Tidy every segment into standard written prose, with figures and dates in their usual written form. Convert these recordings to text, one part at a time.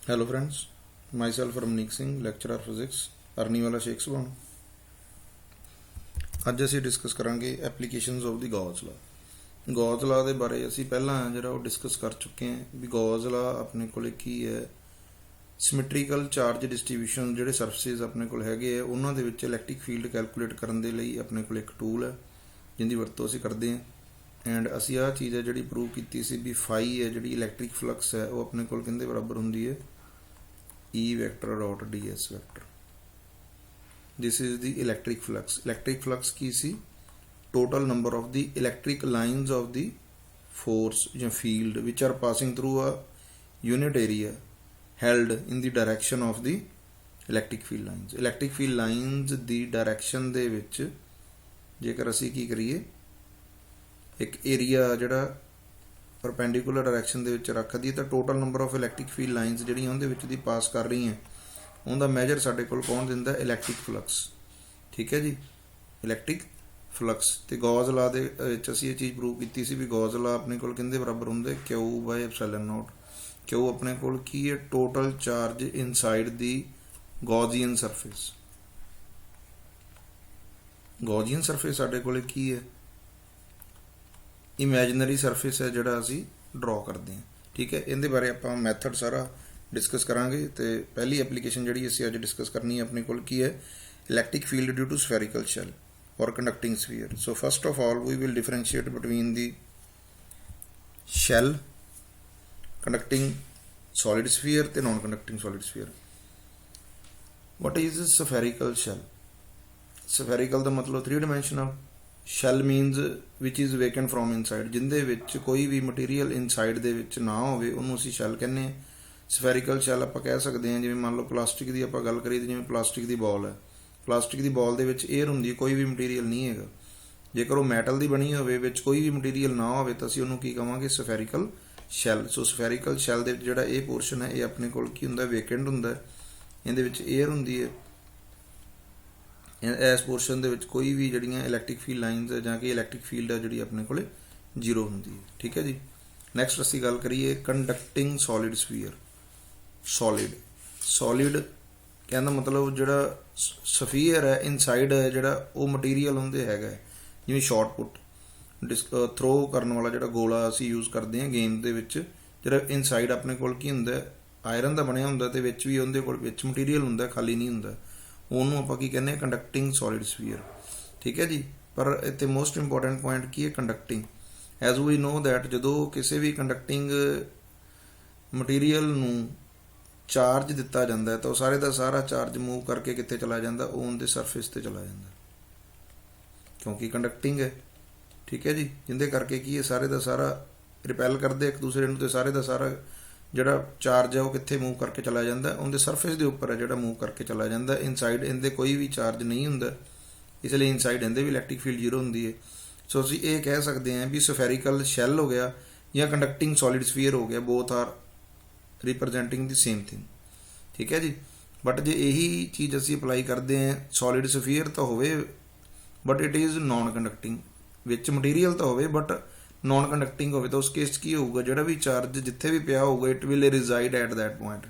Hello friends, myself Ramneek Singh, lecturer physics, Arniwala Sheikh Subhan. ਅੱਜ ਅਸੀਂ discuss ਕਰਾਂਗੇ ਐਪਲੀਕੇਸ਼ਨਸ ਆਫ ਦੀ ਗੌਸ ਲਾ। ਗੌਸ ਲਾ ਦੇ ਬਾਰੇ ਅਸੀਂ ਪਹਿਲਾਂ ਜਿਹੜਾ ਉਹ ਡਿਸਕਸ ਕਰ ਚੁੱਕੇ ਹਾਂ ਵੀ ਗੌਸ ਲਾ ਆਪਣੇ ਕੋਲੇ ਕੀ ਹੈ। ਸਿਮੈਟਰੀਕਲ ਚਾਰਜ ਡਿਸਟ੍ਰੀਬਿਊਸ਼ਨ ਜਿਹੜੇ ਸਰਫੇਸਿਸ ਆਪਣੇ ਕੋਲ ਹੈਗੇ ਆ ਉਹਨਾਂ ਦੇ ਵਿੱਚ ਇਲੈਕਟ੍ਰਿਕ ਫੀਲਡ ਕੈਲਕੂਲੇਟ ਕਰਨ ਦੇ ਲਈ ਆਪਣੇ ਕੋਲ ਇੱਕ ਟੂਲ ਹੈ ਜਿਹਦੀ ਵਰਤੋਂ ਅਸੀਂ ਕਰਦੇ ਹਾਂ। ਐਂਡ ਅਸੀਂ ਆਹ ਚੀਜ਼ ਹੈ ਜਿਹੜੀ ਪ੍ਰੂਵ ਕੀਤੀ ਸੀ ਵੀ ਫਾਈ ਹੈ ਜਿਹੜੀ ਇਲੈਕਟ੍ਰਿਕ ਫਲਕਸ ਹੈ ਉਹ ਆਪਣੇ ਕੋਲ ਕਿਹਦੇ ਬਰਾਬਰ ਹੁੰਦੀ ਹੈ, E vector dot ds vector. This is the electric flux. Electric flux Ki C? Total number of the electric lines of the force ਜਾਂ field which are passing through a unit area held in the direction of the electric field lines. Electric field lines the direction ਦੇ ਵਿੱਚ ਜੇਕਰ ਅਸੀਂ ਕੀ ਕਰੀਏ, ਇੱਕ area ਜਿਹੜਾ perpendicular direction ਦੇ ਵਿੱਚ ਰੱਖ ਦਈਏ ਤਾਂ total number of electric field lines ਜਿਹੜੀਆਂ ਉਹਦੇ ਵਿੱਚ ਦੀ ਪਾਸ ਕਰ ਰਹੀਆਂ ਉਹਦਾ ਮੈਜਰ ਸਾਡੇ ਕੋਲ ਕੌਣ ਦਿੰਦਾ? Electric flux. ਠੀਕ ਹੈ ਜੀ, ਇਲੈਕਟ੍ਰਿਕ ਫਲਕਸ। ਤੇ ਗੌਸ ਲਾ ਦੇ ਵਿੱਚ ਅਸੀਂ ਇਹ ਚੀਜ਼ ਪ੍ਰੂਵ ਕੀਤੀ ਸੀ ਵੀ ਗੌਸ ਲਾ ਆਪਣੇ ਕੋਲ ਕਿਹਦੇ ਬਰਾਬਰ ਹੁੰਦਾ? Q/ε0। Q ਆਪਣੇ ਕੋਲ ਕੀ ਹੈ? ਟੋਟਲ ਚਾਰਜ ਇਨਸਾਈਡ ਦੀ ਗੌਸੀਅਨ ਸਰਫੇਸ। ਗੌਸੀਅਨ ਸਰਫੇਸ ਸਾਡੇ ਕੋਲ ਕੀ ਹੈ? ਇਮੈਜਨਰੀ ਸਰਫੇਸ ਹੈ ਜਿਹੜਾ ਅਸੀਂ ਡਰਾ ਕਰਦੇ ਹਾਂ। ਠੀਕ ਹੈ, ਇਹਦੇ ਬਾਰੇ ਆਪਾਂ ਮੈਥਡ ਸਾਰਾ ਡਿਸਕਸ ਕਰਾਂਗੇ। ਤੇ ਪਹਿਲੀ ਐਪਲੀਕੇਸ਼ਨ ਜਿਹੜੀ ਅਸੀਂ ਅੱਜ ਡਿਸਕਸ ਕਰਨੀ ਹੈ ਆਪਣੇ ਕੋਲ ਕੀ ਹੈ? Electric field due to spherical shell ਔਰ conducting sphere. So first of all we will differentiate between the shell, conducting solid sphere ਤੇ non conducting solid sphere. What is spherical shell? Spherical ਦਾ ਮਤਲਬ 3 dimensional. Shell means which is vacant from inside, ਜਿਹਦੇ ਵਿੱਚ ਕੋਈ ਵੀ material inside ਦੇ ਵਿੱਚ ਨਾ ਹੋਵੇ ਉਹਨੂੰ ਅਸੀਂ ਸ਼ੈਲ ਕਹਿੰਦੇ ਹਾਂ। ਸਫੈਰੀਕਲ ਸ਼ੈਲ ਆਪਾਂ ਕਹਿ ਸਕਦੇ ਹਾਂ, ਜਿਵੇਂ ਮੰਨ ਲਓ ਪਲਾਸਟਿਕ ਦੀ ਆਪਾਂ ਗੱਲ ਕਰੀਏ ਤਾਂ ਜਿਵੇਂ ਪਲਾਸਟਿਕ ਦੀ ਬਾਲ ਹੈ, ਪਲਾਸਟਿਕ ਦੀ ਬਾਲ ਦੇ ਵਿੱਚ ਏਅਰ ਹੁੰਦੀ ਹੈ, ਕੋਈ ਵੀ ਮਟੀਰੀਅਲ ਨਹੀਂ ਹੈਗਾ। ਜੇਕਰ ਉਹ ਮੈਟਲ ਦੀ ਬਣੀ ਹੋਵੇ, ਵਿੱਚ ਕੋਈ ਵੀ ਮਟੀਰੀਅਲ ਨਾ ਹੋਵੇ ਤਾਂ ਅਸੀਂ ਉਹਨੂੰ ਕੀ ਕਹਾਂਗੇ? ਸਫੈਰੀਕਲ ਸ਼ੈਲ। ਸੋ ਸਫੈਰੀਕਲ ਸ਼ੈਲ ਦੇ ਵਿੱਚ ਜਿਹੜਾ ਇਹ ਪੋਰਸ਼ਨ ਹੈ ਇਹ ਆਪਣੇ ਕੋਲ ਕੀ ਹੁੰਦਾ? ਵੇਕੈਂਟ ਹੁੰਦਾ। ਇਹਦੇ ਵਿੱਚ ਏਅਰ ਹੁੰਦੀ ਹੈ। ਇਸ ਪੋਰਸ਼ਨ ਦੇ ਵਿੱਚ ਕੋਈ ਵੀ ਜਿਹੜੀਆਂ ਇਲੈਕਟ੍ਰਿਕ ਫੀਲਡ ਲਾਈਨਸ ਜਾਂ ਕਿ ਇਲੈਕਟ੍ਰਿਕ ਫੀਲਡ ਹੈ ਜਿਹੜੀ ਆਪਣੇ ਕੋਲੇ ਜ਼ੀਰੋ ਹੁੰਦੀ ਹੈ। ਠੀਕ ਹੈ ਜੀ। ਨੈਕਸਟ ਅਸੀਂ ਗੱਲ ਕਰੀਏ ਕੰਡਕਟਿੰਗ ਸੋਲਿਡ ਸਫੀਅਰ। ਸੋਲਿਡ ਕਹਿਣ ਦਾ ਮਤਲਬ ਜਿਹੜਾ ਸਫੀਅਰ ਹੈ ਇਨਸਾਈਡ ਹੈ ਜਿਹੜਾ ਉਹ ਮਟੀਰੀਅਲ ਹੁੰਦੇ ਹੈਗਾ, ਜਿਵੇਂ ਸ਼ਾਰਟ ਪੁੱਟ ਥਰੋ ਕਰਨ ਵਾਲਾ ਜਿਹੜਾ ਗੋਲਾ ਅਸੀਂ ਯੂਜ਼ ਕਰਦੇ ਹਾਂ ਗੇਮ ਦੇ ਵਿੱਚ, ਜਿਹੜਾ ਇਨਸਾਈਡ ਆਪਣੇ ਕੋਲ ਕੀ ਹੁੰਦਾ? ਆਇਰਨ ਦਾ ਬਣਿਆ ਹੁੰਦਾ ਤੇ ਵਿੱਚ ਵੀ ਉਹਦੇ ਕੋਲ ਵਿੱਚ ਮਟੀਰੀਅਲ ਹੁੰਦਾ, ਖਾਲੀ ਨਹੀਂ ਹੁੰਦਾ। ਉਹਨੂੰ ਆਪਾਂ ਕੀ ਕਹਿੰਦੇ ਹਾਂ? Conducting solid sphere. ਠੀਕ ਹੈ ਜੀ। ਪਰ ਇੱਥੇ ਮੋਸਟ ਇੰਪੋਰਟੈਂਟ ਪੁਆਇੰਟ ਕੀ ਹੈ? Conducting. As we know that ਜਦੋਂ ਕਿਸੇ ਵੀ ਕੰਡਕਟਿੰਗ ਮਟੀਰੀਅਲ ਨੂੰ ਚਾਰਜ ਦਿੱਤਾ ਜਾਂਦਾ ਤਾਂ ਉਹ ਸਾਰੇ ਦਾ ਸਾਰਾ ਚਾਰਜ ਮੂਵ ਕਰਕੇ ਕਿੱਥੇ ਚਲਾ ਜਾਂਦਾ? ਉਹ ਉਹਦੇ ਸਰਫੇਸ ਤੇ ਚਲਾ ਜਾਂਦਾ, ਕਿਉਂਕਿ ਕੰਡਕਟਿੰਗ ਹੈ। ਠੀਕ ਹੈ ਜੀ। ਜਿਹਦੇ ਕਰਕੇ ਕੀ ਹੈ? ਸਾਰੇ ਦਾ ਸਾਰਾ ਰਿਪੈਲ ਕਰਦੇ ਇੱਕ ਦੂਸਰੇ ਨੂੰ ਤੇ ਸਾਰੇ ਦਾ ਸਾਰਾ ਜਿਹੜਾ ਚਾਰਜ ਹੈ ਉਹ ਕਿੱਥੇ ਮੂਵ ਕਰਕੇ ਚਲਾ ਜਾਂਦਾ? ਉਹਦੇ ਸਰਫੇਸ ਦੇ ਉੱਪਰ ਹੈ ਜਿਹੜਾ ਮੂਵ ਕਰਕੇ ਚਲਾ ਜਾਂਦਾ। ਇਨਸਾਈਡ ਇਹਦੇ ਕੋਈ ਵੀ ਚਾਰਜ ਨਹੀਂ ਹੁੰਦਾ, ਇਸ ਲਈ ਇਨਸਾਈਡ ਇਹਦੇ ਵੀ ਇਲੈਕਟ੍ਰਿਕ ਫੀਲਡ ਜ਼ੀਰੋ ਹੁੰਦੀ ਹੈ। ਸੋ ਅਸੀਂ ਇਹ ਕਹਿ ਸਕਦੇ ਹਾਂ ਵੀ ਸਫੈਰੀਕਲ ਸ਼ੈਲ ਹੋ ਗਿਆ ਜਾਂ ਕੰਡਕਟਿੰਗ ਸੋਲਿਡ ਸਫੀਅਰ ਹੋ ਗਿਆ, both are representing the same thing. ਠੀਕ ਹੈ ਜੀ। ਬਟ ਜੇ ਇਹੀ ਚੀਜ਼ ਅਸੀਂ ਅਪਲਾਈ ਕਰਦੇ ਹਾਂ, ਸੋਲਿਡ ਸਫੀਅਰ ਤਾਂ ਹੋਵੇ but it is non conducting, ਵਿੱਚ ਮਟੀਰੀਅਲ ਤਾਂ ਹੋਵੇ ਬਟ ਨਾਨ ਕੰਡਕਟਿੰਗ ਹੋਵੇ, ਤਾਂ ਉਸ ਕੇਸ 'ਚ ਕੀ ਹੋਊਗਾ? ਜਿਹੜਾ ਵੀ ਚਾਰਜ ਜਿੱਥੇ ਵੀ ਪਿਆ ਹੋਊਗਾ it will reside at that point.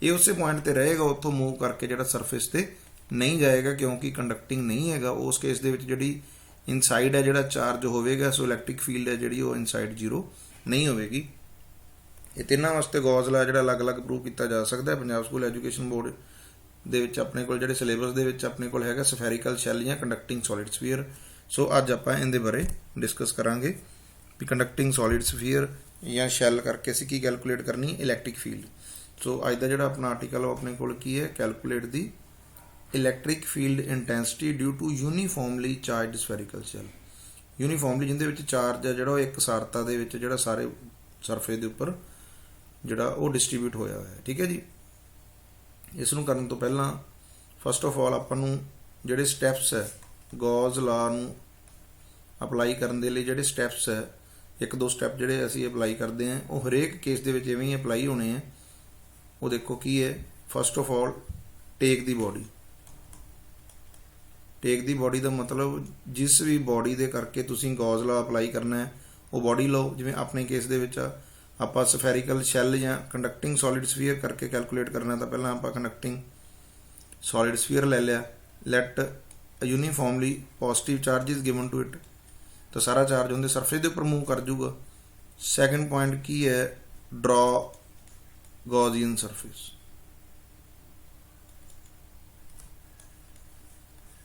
ਇਹ ਉਸੇ ਪੁਆਇੰਟ ਤੇ ਰਹੇਗਾ, ਉੱਥੋਂ ਮੂਵ ਕਰਕੇ ਜਿਹੜਾ ਸਰਫੇਸ ਤੇ ਨਹੀਂ ਜਾਏਗਾ, ਕਿਉਂਕਿ ਕੰਡਕਟਿੰਗ ਨਹੀਂ ਹੈਗਾ। ਉਸ ਕੇਸ ਦੇ ਵਿੱਚ ਜਿਹੜੀ ਇਨਸਾਈਡ ਹੈ ਜਿਹੜਾ ਚਾਰਜ ਹੋਵੇਗਾ, ਸੋ ਇਲੈਕਟ੍ਰਿਕ ਫੀਲਡ ਹੈ ਜਿਹੜੀ ਉਹ ਇਨਸਾਈਡ ਜ਼ੀਰੋ ਨਹੀਂ ਹੋਵੇਗੀ। ਇਹ ਤਿੰਨਾਂ ਵਾਸਤੇ ਗੌਸ ਲਾ ਜਿਹੜਾ ਅਲੱਗ-ਅਲੱਗ ਪ੍ਰੂਵ ਕੀਤਾ ਜਾ ਸਕਦਾ। ਪੰਜਾਬ ਸਕੂਲ ਐਜੂਕੇਸ਼ਨ ਬੋਰਡ ਦੇ ਵਿੱਚ ਆਪਣੇ ਕੋਲ ਜਿਹੜੇ ਸਿਲੇਬਸ ਦੇ ਵਿੱਚ ਆਪਣੇ ਕੋਲ ਹੈਗਾ ਸਫੈਰੀਕਲ ਸ਼ੈਲ ਜਾਂ ਕੰਡਕਟਿੰਗ ਸੋਲਿਡ ਸਫੀਅਰ। ਸੋ ਅੱਜ ਆਪਾਂ ਇਹਦੇ ਬਾਰੇ ਡਿਸਕਸ ਕਰਾਂਗੇ ਵੀ ਕੰਡਕਟਿੰਗ ਸੋਲਿਡ ਸਫੀਅਰ ਜਾਂ ਸ਼ੈਲ ਕਰਕੇ ਅਸੀਂ ਕੀ ਕੈਲਕੂਲੇਟ ਕਰਨੀ? Electric field. ਸੋ ਅੱਜ ਦਾ ਜਿਹੜਾ ਆਪਣਾ ਆਰਟੀਕਲ ਉਹ ਆਪਣੇ ਕੋਲ ਕੀ ਹੈ? Calculate the electric field intensity due to uniformly charged spherical shell. Uniformly ਜਿਹਦੇ ਵਿੱਚ ਚਾਰਜ ਹੈ ਜਿਹੜਾ ਉਹ ਇੱਕ ਸਾਰਤਾ ਦੇ ਵਿੱਚ ਜਿਹੜਾ ਸਾਰੇ ਸਰਫੇਸ ਦੇ ਉੱਪਰ ਜਿਹੜਾ ਉਹ ਡਿਸਟਰੀਬਿਊਟ ਹੋਇਆ ਹੋਇਆ ਹੈ। ਠੀਕ ਹੈ ਜੀ। ਇਸ ਨੂੰ ਕਰਨ ਤੋਂ ਪਹਿਲਾਂ ਫਸਟ ਆਫ ਆਲ ਆਪਾਂ ਨੂੰ ਜਿਹੜੇ ਸਟੈਪਸ ਹੈ ਗੌਸ ਲਾ ਨੂੰ ਅਪਲਾਈ ਕਰਨ ਦੇ ਲਈ ਜਿਹੜੇ ਸਟੈਪਸ ਹੈ, ਇੱਕ ਦੋ ਸਟੈਪ ਜਿਹੜੇ ਅਸੀਂ ਅਪਲਾਈ ਕਰਦੇ ਹਾਂ ਉਹ ਹਰੇਕ ਕੇਸ ਦੇ ਵਿੱਚ ਇਵੇਂ ਹੀ ਅਪਲਾਈ ਹੋਣੇ ਆ। ਉਹ ਦੇਖੋ ਕੀ ਹੈ। First of all take the body. Take the body ਦਾ ਮਤਲਬ ਜਿਸ ਵੀ ਬੋਡੀ ਦੇ ਕਰਕੇ ਤੁਸੀਂ ਗੌਸ ਲਾ ਅਪਲਾਈ ਕਰਨਾ ਹੈ ਉਹ ਬੋਡੀ ਲਓ। ਜਿਵੇਂ ਆਪਣੇ ਕੇਸ ਦੇ ਵਿੱਚ ਆਪਾਂ ਸਫੈਰੀਕਲ ਸ਼ੈਲ ਜਾਂ ਕੰਡਕਟਿੰਗ ਸੋਲਿਡ ਸਫੀਅਰ ਕਰਕੇ ਕੈਲਕੂਲੇਟ ਕਰਨਾ ਤਾਂ ਪਹਿਲਾਂ ਆਪਾਂ ਕੰਡਕਟਿੰਗ ਸੋਲਿਡ ਸਫੀਅਰ ਲੈ ਲਿਆ। Let uniformly positive charge is given to it, ਤਾਂ ਸਾਰਾ ਚਾਰਜ ਉਹਦੇ ਸਰਫੇਸ ਦੇ ਉੱਪਰ ਮੂਵ ਕਰ ਜੂਗਾ। ਸੈਕੰਡ ਪੁਆਇੰਟ ਕੀ ਹੈ, ਡਰਾ ਗੌਸੀਅਨ ਸਰਫੇਸ।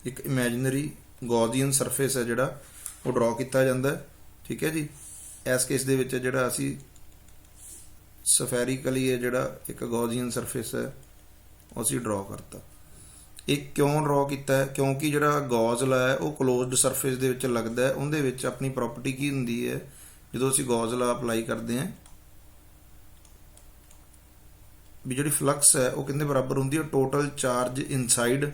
ਇੱਕ ਇਮੈਜਨਰੀ ਗੌਸੀਅਨ ਸਰਫੇਸ ਹੈ ਜਿਹੜਾ ਉਹ ਡਰਾ ਕੀਤਾ ਜਾਂਦਾ ਹੈ, ਠੀਕ ਹੈ ਜੀ। ਇਸ ਕੇਸ ਦੇ ਵਿੱਚ ਜਿਹੜਾ ਅਸੀਂ ਸਫੈਰੀਕਲੀ ਹੈ ਜਿਹੜਾ ਇੱਕ ਗੌਸੀਅਨ ਸਰਫੇਸ ਹੈ ਉਹ ਅਸੀਂ ਡਰਾ ਕਰਤਾ। ਇਹ ਕਿਉਂ ਡਰਾ ਕੀਤਾ ਹੈ, ਕਿਉਂਕਿ ਜਿਹੜਾ ਗੌਜ਼ਲਾ ਹੈ ਉਹ ਕਲੋਜ਼ਡ ਸਰਫੇਸ ਦੇ ਵਿੱਚ ਲੱਗਦਾ ਹੈ। ਉਹਦੇ ਵਿੱਚ ਆਪਣੀ ਪ੍ਰੋਪਰਟੀ ਕੀ ਹੁੰਦੀ ਹੈ, ਜਦੋਂ ਅਸੀਂ ਗੌਜ਼ਲਾ ਅਪਲਾਈ ਕਰਦੇ ਹਾਂ ਵੀ ਜਿਹੜੀ ਫਲਕਸ ਹੈ ਉਹ ਕਿੰਨੇ ਬਰਾਬਰ ਹੁੰਦੀ ਹੈ, total charge inside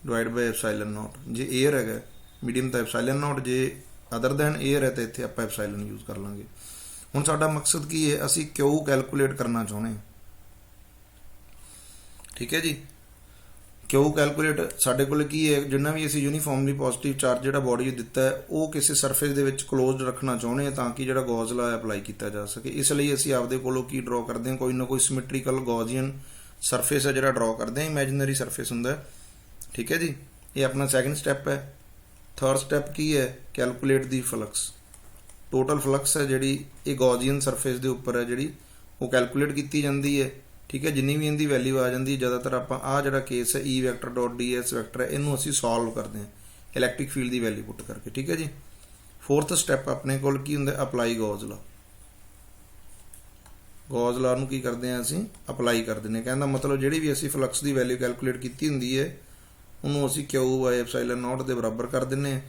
divide by epsilon nought. ਜੇ 에ਅਰ ਹੈਗਾ ਮੀਡੀਅਮ ਤਾਂ ਐਪਸਾਈਲਨ ਨੋਟ, ਜੇ ਅਦਰ ਦੈਨ 에ਅਰ ਹੈ ਤਾਂ ਇੱਥੇ ਆਪਾਂ ਐਪਸਾਈਲਨ ਯੂਜ਼ ਕਰ ਲਾਂਗੇ। ਹੁਣ ਸਾਡਾ ਮਕਸਦ ਕੀ ਹੈ, ਅਸੀਂ ਕਿਉਂ ਕੈਲਕੂਲੇਟ ਕਰਨਾ ਚਾਹੁੰਦੇ ਹਾਂ, ਠੀਕ ਹੈ ਜੀ। ਕਿਉਂ ਕੈਲਕੂਲੇਟ ਸਾਡੇ ਕੋਲ ਕੀ ਹੈ, ਜਿੰਨਾ ਵੀ ਅਸੀਂ ਯੂਨੀਫਾਰਮਲੀ ਪੋਜ਼ਿਟਿਵ ਚਾਰਜ ਜਿਹੜਾ ਬੋਡੀ ਦਿੱਤਾ ਹੈ ਉਹ ਕਿਸੇ ਸਰਫੇਸ ਦੇ ਵਿੱਚ ਕਲੋਜ਼ਡ ਰੱਖਣਾ ਚਾਹੁੰਦੇ ਹਾਂ ਤਾਂ ਕਿ ਜਿਹੜਾ ਗੌਜ਼ਲਾ ਅਪਲਾਈ ਕੀਤਾ ਜਾ ਸਕੇ। ਇਸ ਲਈ ਅਸੀਂ ਆਪਦੇ ਕੋਲੋਂ ਕੀ ਡਰਾ ਕਰਦੇ ਹਾਂ, ਕੋਈ ਨਾ ਕੋਈ ਸਿਮੈਟ੍ਰੀਕਲ ਗੌਸੀਅਨ ਸਰਫੇਸ ਹੈ ਜਿਹੜਾ ਡਰਾ ਕਰਦੇ ਹਾਂ, ਇਮੈਜਨਰੀ ਸਰਫੇਸ ਹੁੰਦਾ ਹੈ, ਠੀਕ ਹੈ ਜੀ। ਇਹ ਆਪਣਾ ਸੈਕੰਡ ਸਟੈਪ ਹੈ। ਥਰਡ ਸਟੈਪ ਕੀ ਹੈ, ਕੈਲਕੂਲੇਟ ਦੀ ਫਲਕਸ। ਟੋਟਲ ਫਲਕਸ ਹੈ ਜਿਹੜੀ ਇਹ ਗੌਸੀਅਨ ਸਰਫੇਸ ਦੇ ਉੱਪਰ ਹੈ ਜਿਹੜੀ ਉਹ ਕੈਲਕੂਲੇਟ ਕੀਤੀ ਜਾਂਦੀ ਹੈ, ਠੀਕ ਹੈ। ਜਿੰਨੀ ਵੀ ਇਹਦੀ ਵੈਲਿਊ ਆ ਜਾਂਦੀ ਹੈ, ਜ਼ਿਆਦਾਤਰ ਆਪਾਂ ਆਹ ਜਿਹੜਾ ਕੇਸ ਹੈ E vector dot ds vector ਹੈ ਇਹਨੂੰ ਅਸੀਂ ਸੋਲਵ ਕਰਦੇ ਹਾਂ ਇਲੈਕਟ੍ਰਿਕ ਫੀਲਡ ਦੀ ਵੈਲਿਊ ਪੁੱਟ ਕਰਕੇ, ਠੀਕ ਹੈ ਜੀ। ਫੋਰਥ ਸਟੈਪ ਆਪਣੇ ਕੋਲ ਕੀ ਹੁੰਦਾ, ਅਪਲਾਈ ਗੌਜ਼ਲਾ। ਗੌਜ਼ਲਾ ਨੂੰ ਕੀ ਕਰਦੇ ਹਾਂ ਅਸੀਂ, ਅਪਲਾਈ ਕਰ ਦਿੰਦੇ ਹਾਂ। ਕਹਿੰਦਾ ਮਤਲਬ ਜਿਹੜੀ ਵੀ ਅਸੀਂ ਫਲਕਸ ਦੀ ਵੈਲਿਊ ਕੈਲਕੂਲੇਟ ਕੀਤੀ ਹੁੰਦੀ ਹੈ ਉਹਨੂੰ ਅਸੀਂ ਕਿਊ ਬਾਈ ਐਪਸਾਈਲਨ ਨੋਟ ਦੇ ਬਰਾਬਰ ਕਰ ਦਿੰਦੇ ਹਾਂ,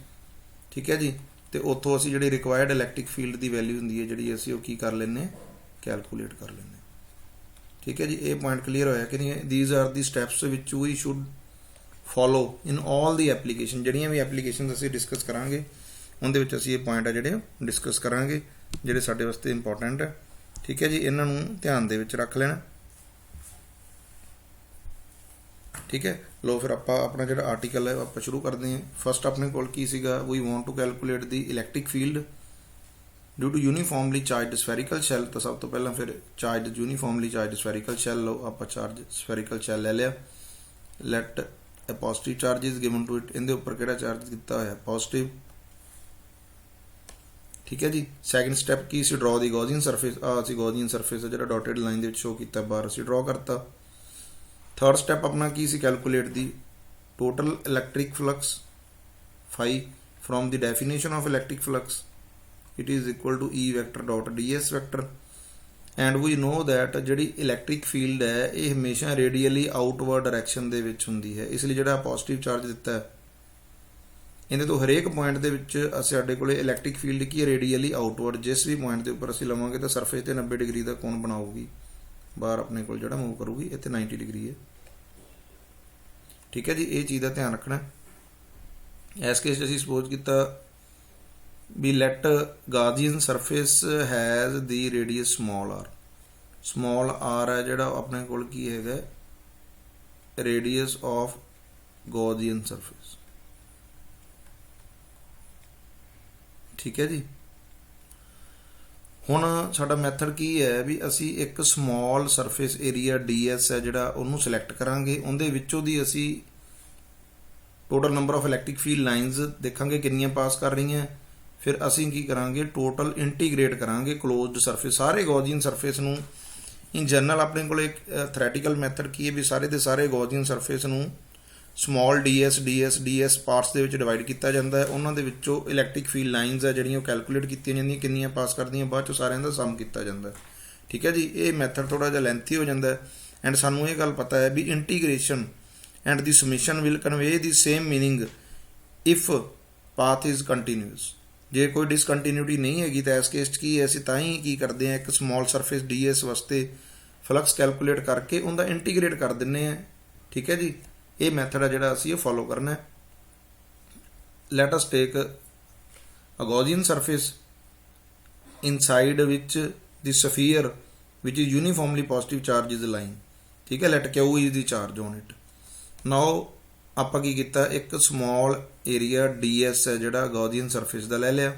ਠੀਕ ਹੈ ਜੀ। ਤੇ ਉੱਥੋਂ ਅਸੀਂ ਜਿਹੜੀ ਰਿਕੁਆਇਰਡ ਇਲੈਕਟ੍ਰਿਕ ਫੀਲਡ ਦੀ ਵੈਲਿਊ ਹੁੰਦੀ ਹੈ ਜਿਹੜੀ ਅਸੀਂ ਉਹ ਕੀ ਕਰ ਲੈਂਦੇ, ਕੈਲਕੂਲੇਟ ਕਰ ਲੈਂਦੇ, ਠੀਕ ਹੈ ਜੀ। ਇਹ ਪੁਆਇੰਟ ਕਲੀਅਰ ਹੋਇਆ ਕਿ ਨਹੀਂ। These are the steps which we should follow in all the application. ਜਿਹੜੀਆਂ ਵੀ ਐਪਲੀਕੇਸ਼ਨ ਅਸੀਂ ਡਿਸਕਸ ਕਰਾਂਗੇ ਉਹਦੇ ਵਿੱਚ ਅਸੀਂ ਇਹ ਪੁਆਇੰਟ ਆ ਜਿਹੜੇ ਡਿਸਕਸ ਕਰਾਂਗੇ ਜਿਹੜੇ ਸਾਡੇ ਵਾਸਤੇ ਇੰਪੋਰਟੈਂਟ ਹੈ, ਠੀਕ ਹੈ ਜੀ। ਇਹਨਾਂ ਨੂੰ ਧਿਆਨ ਦੇ ਵਿੱਚ ਰੱਖ ਲੈਣਾ, ਠੀਕ ਹੈ। ਲੋ ਫਿਰ ਆਪਾਂ ਆਪਣਾ ਜਿਹੜਾ ਆਰਟੀਕਲ ਹੈ ਆਪਾਂ ਸ਼ੁਰੂ ਕਰਦੇ ਹਾਂ। ਫਸਟ ਆਪਣੇ ਕੋਲ ਕੀ ਸੀਗਾ, we want to calculate the electric field due to uniformly charged spherical shell. ਤਾਂ ਸਭ ਤੋਂ ਪਹਿਲਾਂ ਫਿਰ charged uniformly charged spherical shell ਲਓ, ਆਪਾਂ ਚਾਰਜ ਸਫੈਰੀਕਲ ਸ਼ੈਲ ਲੈ ਲਿਆ। Let a positive charge is given to it, ਇਹਦੇ ਉੱਪਰ ਕਿਹੜਾ ਚਾਰਜ ਦਿੱਤਾ ਹੋਇਆ, ਪੋਜ਼ਿਟਿਵ, ਠੀਕ ਹੈ ਜੀ। ਸੈਕੰਡ ਸਟੈਪ ਕੀ ਸੀ, ਡਰਾ ਦੀ ਗੌਸੀਅਨ ਸਰਫੇਸ। ਅਸੀਂ ਗੌਸੀਅਨ ਸਰਫੇਸ ਜਿਹੜਾ ਡਾਟਡ ਲਾਈਨ ਦੇ ਵਿੱਚ ਸ਼ੋ ਕੀਤਾ ਬਾਹਰ ਅਸੀਂ ਡਰਾ ਕਰਤਾ। ਥਰਡ ਸਟੈਪ ਆਪਣਾ ਕੀ ਸੀ, calculate the total electric flux fi from the definition of electric flux it is equal to E vector dot ds vector and we know that ਜਿਹੜੀ ਇਲੈਕਟ੍ਰਿਕ ਫੀਲਡ ਹੈ ਇਹ ਹਮੇਸ਼ਾ ਰੇਡੀਅਲੀ ਆਊਟਵਰਡ ਡਾਇਰੈਕਸ਼ਨ ਦੇ ਵਿੱਚ ਹੁੰਦੀ ਹੈ। ਇਸ ਲਈ ਜਿਹੜਾ ਪੋਜ਼ਿਟਿਵ ਚਾਰਜ ਦਿੱਤਾ ਹੈ ਇਹਦੇ ਤੋਂ ਹਰੇਕ ਪੁਆਇੰਟ ਦੇ ਵਿੱਚ ਸਾਡੇ ਕੋਲੇ ਇਲੈਕਟ੍ਰਿਕ ਫੀਲਡ ਕੀ ਹੈ, ਰੇਡੀਅਲੀ ਆਊਟਵਰਡ। ਜਿਸ ਵੀ ਪੁਆਇੰਟ ਦੇ ਉੱਪਰ ਅਸੀਂ ਲਵਾਂਗੇ ਤਾਂ ਸਰਫੇਸ ਤੇ 90 ਡਿਗਰੀ ਦਾ ਕੋਣ ਬਣਾਊਗੀ, ਬਾਹਰ ਆਪਣੇ ਕੋਲ ਜਿਹੜਾ ਮੂਵ ਕਰੂਗੀ ਇੱਥੇ 90 ਡਿਗਰੀ ਹੈ, ਠੀਕ ਹੈ ਜੀ। ਇਹ ਚੀਜ਼ ਦਾ ਧਿਆਨ ਰੱਖਣਾ। ਇਸ ਕੇਸ 'ਚ ਅਸੀਂ ਸਪੋਜ਼ ਕੀਤਾ we let Gaussian surface has the radius small r ਹੈ ਜਿਹੜਾ ਆਪਣੇ ਕੋਲ ਕੀ ਹੈਗਾ, ਰੇਡੀਅਸ ਆਫ ਗੌਸੀਅਨ ਸਰਫੇਸ, ਠੀਕ ਹੈ ਜੀ। ਹੁਣ ਸਾਡਾ ਮੈਥਡ ਕੀ ਹੈ ਵੀ ਅਸੀਂ ਇੱਕ ਸਮਾਲ ਸਰਫੇਸ ਏਰੀਆ ds ਹੈ ਜਿਹੜਾ ਉਹਨੂੰ ਸਿਲੈਕਟ ਕਰਾਂਗੇ। ਉਹਦੇ ਵਿੱਚੋਂ ਦੀ ਅਸੀਂ total number of electric field lines ਦੇਖਾਂਗੇ ਕਿੰਨੀਆਂ ਪਾਸ ਕਰ ਰਹੀਆਂ। ਫਿਰ ਅਸੀਂ ਕੀ ਕਰਾਂਗੇ, ਟੋਟਲ ਇੰਟੀਗ੍ਰੇਟ ਕਰਾਂਗੇ ਕਲੋਜ਼ਡ ਸਰਫੇਸ ਸਾਰੇ ਗੌਸੀਅਨ ਸਰਫੇਸ ਨੂੰ। ਇਨ ਜਨਰਲ ਆਪਣੇ ਕੋਲ ਇੱਕ ਥਿਓਰੈਟੀਕਲ ਮੈਥਡ ਕੀ ਹੈ ਵੀ ਸਾਰੇ ਦੇ ਸਾਰੇ ਗੌਸੀਅਨ ਸਰਫੇਸ ਨੂੰ ਸਮਾਲ ds ਪਾਰਟਸ ਦੇ ਵਿੱਚ ਡਿਵਾਈਡ ਕੀਤਾ ਜਾਂਦਾ ਹੈ। ਉਹਨਾਂ ਦੇ ਵਿੱਚੋਂ ਇਲੈਕਟ੍ਰਿਕ ਫੀਲਡ ਲਾਈਨਸ ਹੈ ਜਿਹੜੀਆਂ ਉਹ ਕੈਲਕੂਲੇਟ ਕੀਤੀਆਂ ਜਾਂਦੀਆਂ ਕਿੰਨੀਆਂ ਪਾਸ ਕਰਦੀਆਂ, ਬਾਅਦ ਚੋਂ ਸਾਰਿਆਂ ਦਾ ਸਮ ਕੀਤਾ ਜਾਂਦਾ, ਠੀਕ ਹੈ ਜੀ। ਇਹ ਮੈਥਡ ਥੋੜਾ ਜਿਹਾ ਲੈਂਥੀ ਹੋ ਜਾਂਦਾ ਐਂਡ ਸਾਨੂੰ ਇਹ ਗੱਲ ਪਤਾ ਹੈ ਵੀ integration and the summation will convey the same meaning if path is continuous. ਜੇ ਕੋਈ ਡਿਸਕੰਟੀਨਿਊਟੀ ਨਹੀਂ ਹੈਗੀ ਤਾਂ ਇਸ ਕੇਸ 'ਚ ਕੀ ਹੈ, ਅਸੀਂ ਤਾਂ ਹੀ ਕੀ ਕਰਦੇ ਹਾਂ, ਇੱਕ ਸਮਾਲ ਸਰਫੇਸ ds ਵਾਸਤੇ ਫਲਕਸ ਕੈਲਕੂਲੇਟ ਕਰਕੇ ਉਹਦਾ ਇੰਟੀਗ੍ਰੇਟ ਕਰ ਦਿੰਦੇ ਹਾਂ, ਠੀਕ ਹੈ ਜੀ। ਇਹ ਮੈਥਡ ਹੈ ਜਿਹੜਾ ਅਸੀਂ ਇਹ ਫੋਲੋ ਕਰਨਾ ਹੈ। Let us take a Gaussian surface inside ਵਿਚ ਦੀ ਸਫੀਅਰ ਵਿਚ is uniformly positive charge is lying, ਠੀਕ ਹੈ। Let Q is the charge on it. Now ਆਪਾਂ ਕੀ ਕੀਤਾ, ਇੱਕ ਸਮਾਲ ਏਰੀਆ ds ਹੈ ਜਿਹੜਾ ਗੌਸੀਅਨ ਸਰਫੇਸ ਦਾ ਲੈ ਲਿਆ।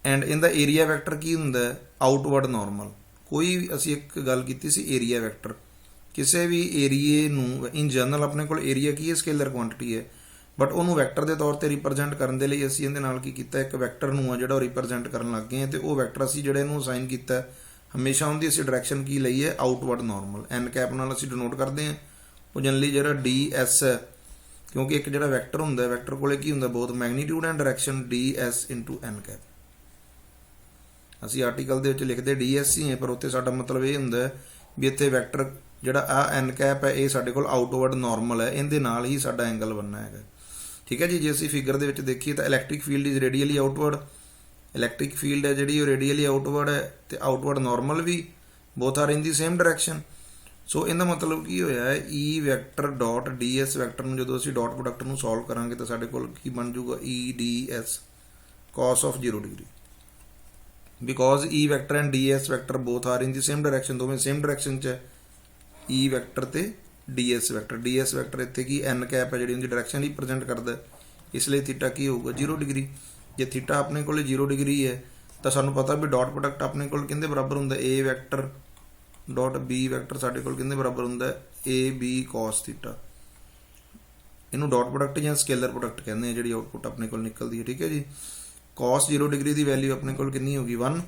ਐਂਡ ਇਹਦਾ ਏਰੀਆ ਵੈਕਟਰ ਕੀ ਹੁੰਦਾ ਆਊਟਵਰਡ ਨਾਰਮਲ। ਕੋਈ ਵੀ ਅਸੀਂ ਇੱਕ ਗੱਲ ਕੀਤੀ ਸੀ ਏਰੀਆ ਵੈਕਟਰ, ਕਿਸੇ ਵੀ ਏਰੀਏ ਨੂੰ ਇਨ ਜਨਰਲ ਆਪਣੇ ਕੋਲ ਏਰੀਆ ਕੀ ਹੈ ਸਕੇਲਰ ਕੁਆਂਟੀਟੀ ਹੈ, ਬਟ ਉਹਨੂੰ ਵੈਕਟਰ ਦੇ ਤੌਰ ਤੇ ਰਿਪਰੈਜ਼ੈਂਟ ਕਰਨ ਦੇ ਲਈ ਅਸੀਂ ਇਹਦੇ ਨਾਲ ਕੀ ਕੀਤਾ ਇੱਕ ਵੈਕਟਰ ਨੂੰ ਆ ਜਿਹੜਾ ਉਹ ਰਿਪਰੈਜ਼ੈਂਟ ਕਰਨ ਲੱਗ ਗਏ ਹਾਂ, ਤੇ ਉਹ ਵੈਕਟਰ ਅਸੀਂ ਜਿਹੜੇ ਇਹਨੂੰ ਅਸਾਈਨ ਕੀਤਾ ਹਮੇਸ਼ਾ ਉਹਦੀ ਅਸੀਂ ਡਾਇਰੈਕਸ਼ਨ ਕੀ ਲਈ ਹੈ ਆਊਟਵਰਡ ਨਾਰਮਲ, ਐਨ ਕੈਪ ਨਾਲ ਅਸੀਂ ਡਿਨੋਟ ਕਰਦੇ ਹਾਂ। ਉਹ ਜਨਰਲੀ ਜਿਹੜਾ ਡੀ ਐਸ ਹੈ, ਕਿਉਂਕਿ ਇੱਕ ਜਿਹੜਾ ਵੈਕਟਰ ਹੁੰਦਾ ਵੈਕਟਰ ਕੋਲੇ ਕੀ ਹੁੰਦਾ both magnitude and direction D S into N cap. ਅਸੀਂ ਆਰਟੀਕਲ ਦੇ ਵਿੱਚ ਲਿਖਦੇ ਡੀ ਐਸ ਹੀ ਹੈ, ਪਰ ਉੱਥੇ ਸਾਡਾ ਮਤਲਬ ਇਹ ਹੁੰਦਾ ਵੀ ਇੱਥੇ ਵੈਕਟਰ ਜਿਹੜਾ ਆ ਐਨ ਕੈਪ ਹੈ ਇਹ ਸਾਡੇ ਕੋਲ ਆਊਟਵਰਡ ਨਾਰਮਲ ਹੈ, ਇਹਦੇ ਨਾਲ ਹੀ ਸਾਡਾ ਐਂਗਲ ਬਣਨਾ ਹੈਗਾ। ਠੀਕ ਹੈ ਜੀ। ਜੇ ਅਸੀਂ ਫਿਗਰ ਦੇ ਵਿੱਚ ਦੇਖੀਏ ਤਾਂ electric field is radially outward, electric field ਹੈ ਜਿਹੜੀ ਉਹ ਰੇਡੀਅਲੀ ਆਊਟਵਰਡ ਹੈ ਤੇ ਆਊਟਵਰਡ ਨਾਰਮਲ ਵੀ, both are in the same direction. So ਇਹਦਾ ਮਤਲਬ ਕੀ ਹੋਇਆ ਹੈ E vector dot D S vector ਨੂੰ ਜਦੋਂ ਅਸੀਂ ਡਾਟ ਪ੍ਰੋਡਕਟ ਨੂੰ ਸੋਲਵ ਕਰਾਂਗੇ ਤਾਂ ਸਾਡੇ ਕੋਲ ਕੀ ਬਣ ਜਾਊਗਾ E D S cos of 0 degree, because E vector and DS vector both are in the same direction, ਦੋਵੇਂ same direction 'ਚ ਹੈ E vector ਤੇ DS vector। DS vector ਇੱਥੇ ਕੀ n ਕੈਪ ਹੈ ਜਿਹੜੀ ਉਹਦੀ ਡਾਇਰੈਕਸ਼ਨ ਰਿਪਰੈਜ਼ੈਂਟ ਕਰਦਾ, ਇਸ ਲਈ ਥੀਟਾ ਕੀ ਹੋਊਗਾ 0 ਡਿਗਰੀ। ਜੇ ਥੀਟਾ ਆਪਣੇ ਕੋਲ 0 ਡਿਗਰੀ ਹੈ ਤਾਂ ਸਾਨੂੰ ਪਤਾ ਵੀ ਡਾਟ ਪ੍ਰੋਡਕਟ ਆਪਣੇ ਕੋਲ ਕਿਹਦੇ ਬਰਾਬਰ ਹੁੰਦਾ A vector dot B vector ਸਾਡੇ ਕੋਲ ਕਿਹਦੇ ਬਰਾਬਰ ਹੁੰਦਾ AB cos ਥੀਟਾ। ਇਹਨੂੰ ਡਾਟ ਪ੍ਰੋਡਕਟ ਜਾਂ ਸਕੇਲਰ ਪ੍ਰੋਡਕਟ ਕਹਿੰਦੇ ਆ ਜਿਹੜੀ ਆਊਟਪੁੱਟ ਆਪਣੇ ਕੋਲ ਨਿਕਲਦੀ ਹੈ। ਠੀਕ ਹੈ ਜੀ। cos 0 ਡਿਗਰੀ ਦੀ ਵੈਲਿਊ ਆਪਣੇ ਕੋਲ ਕਿੰਨੀ ਹੋਗੀ 1।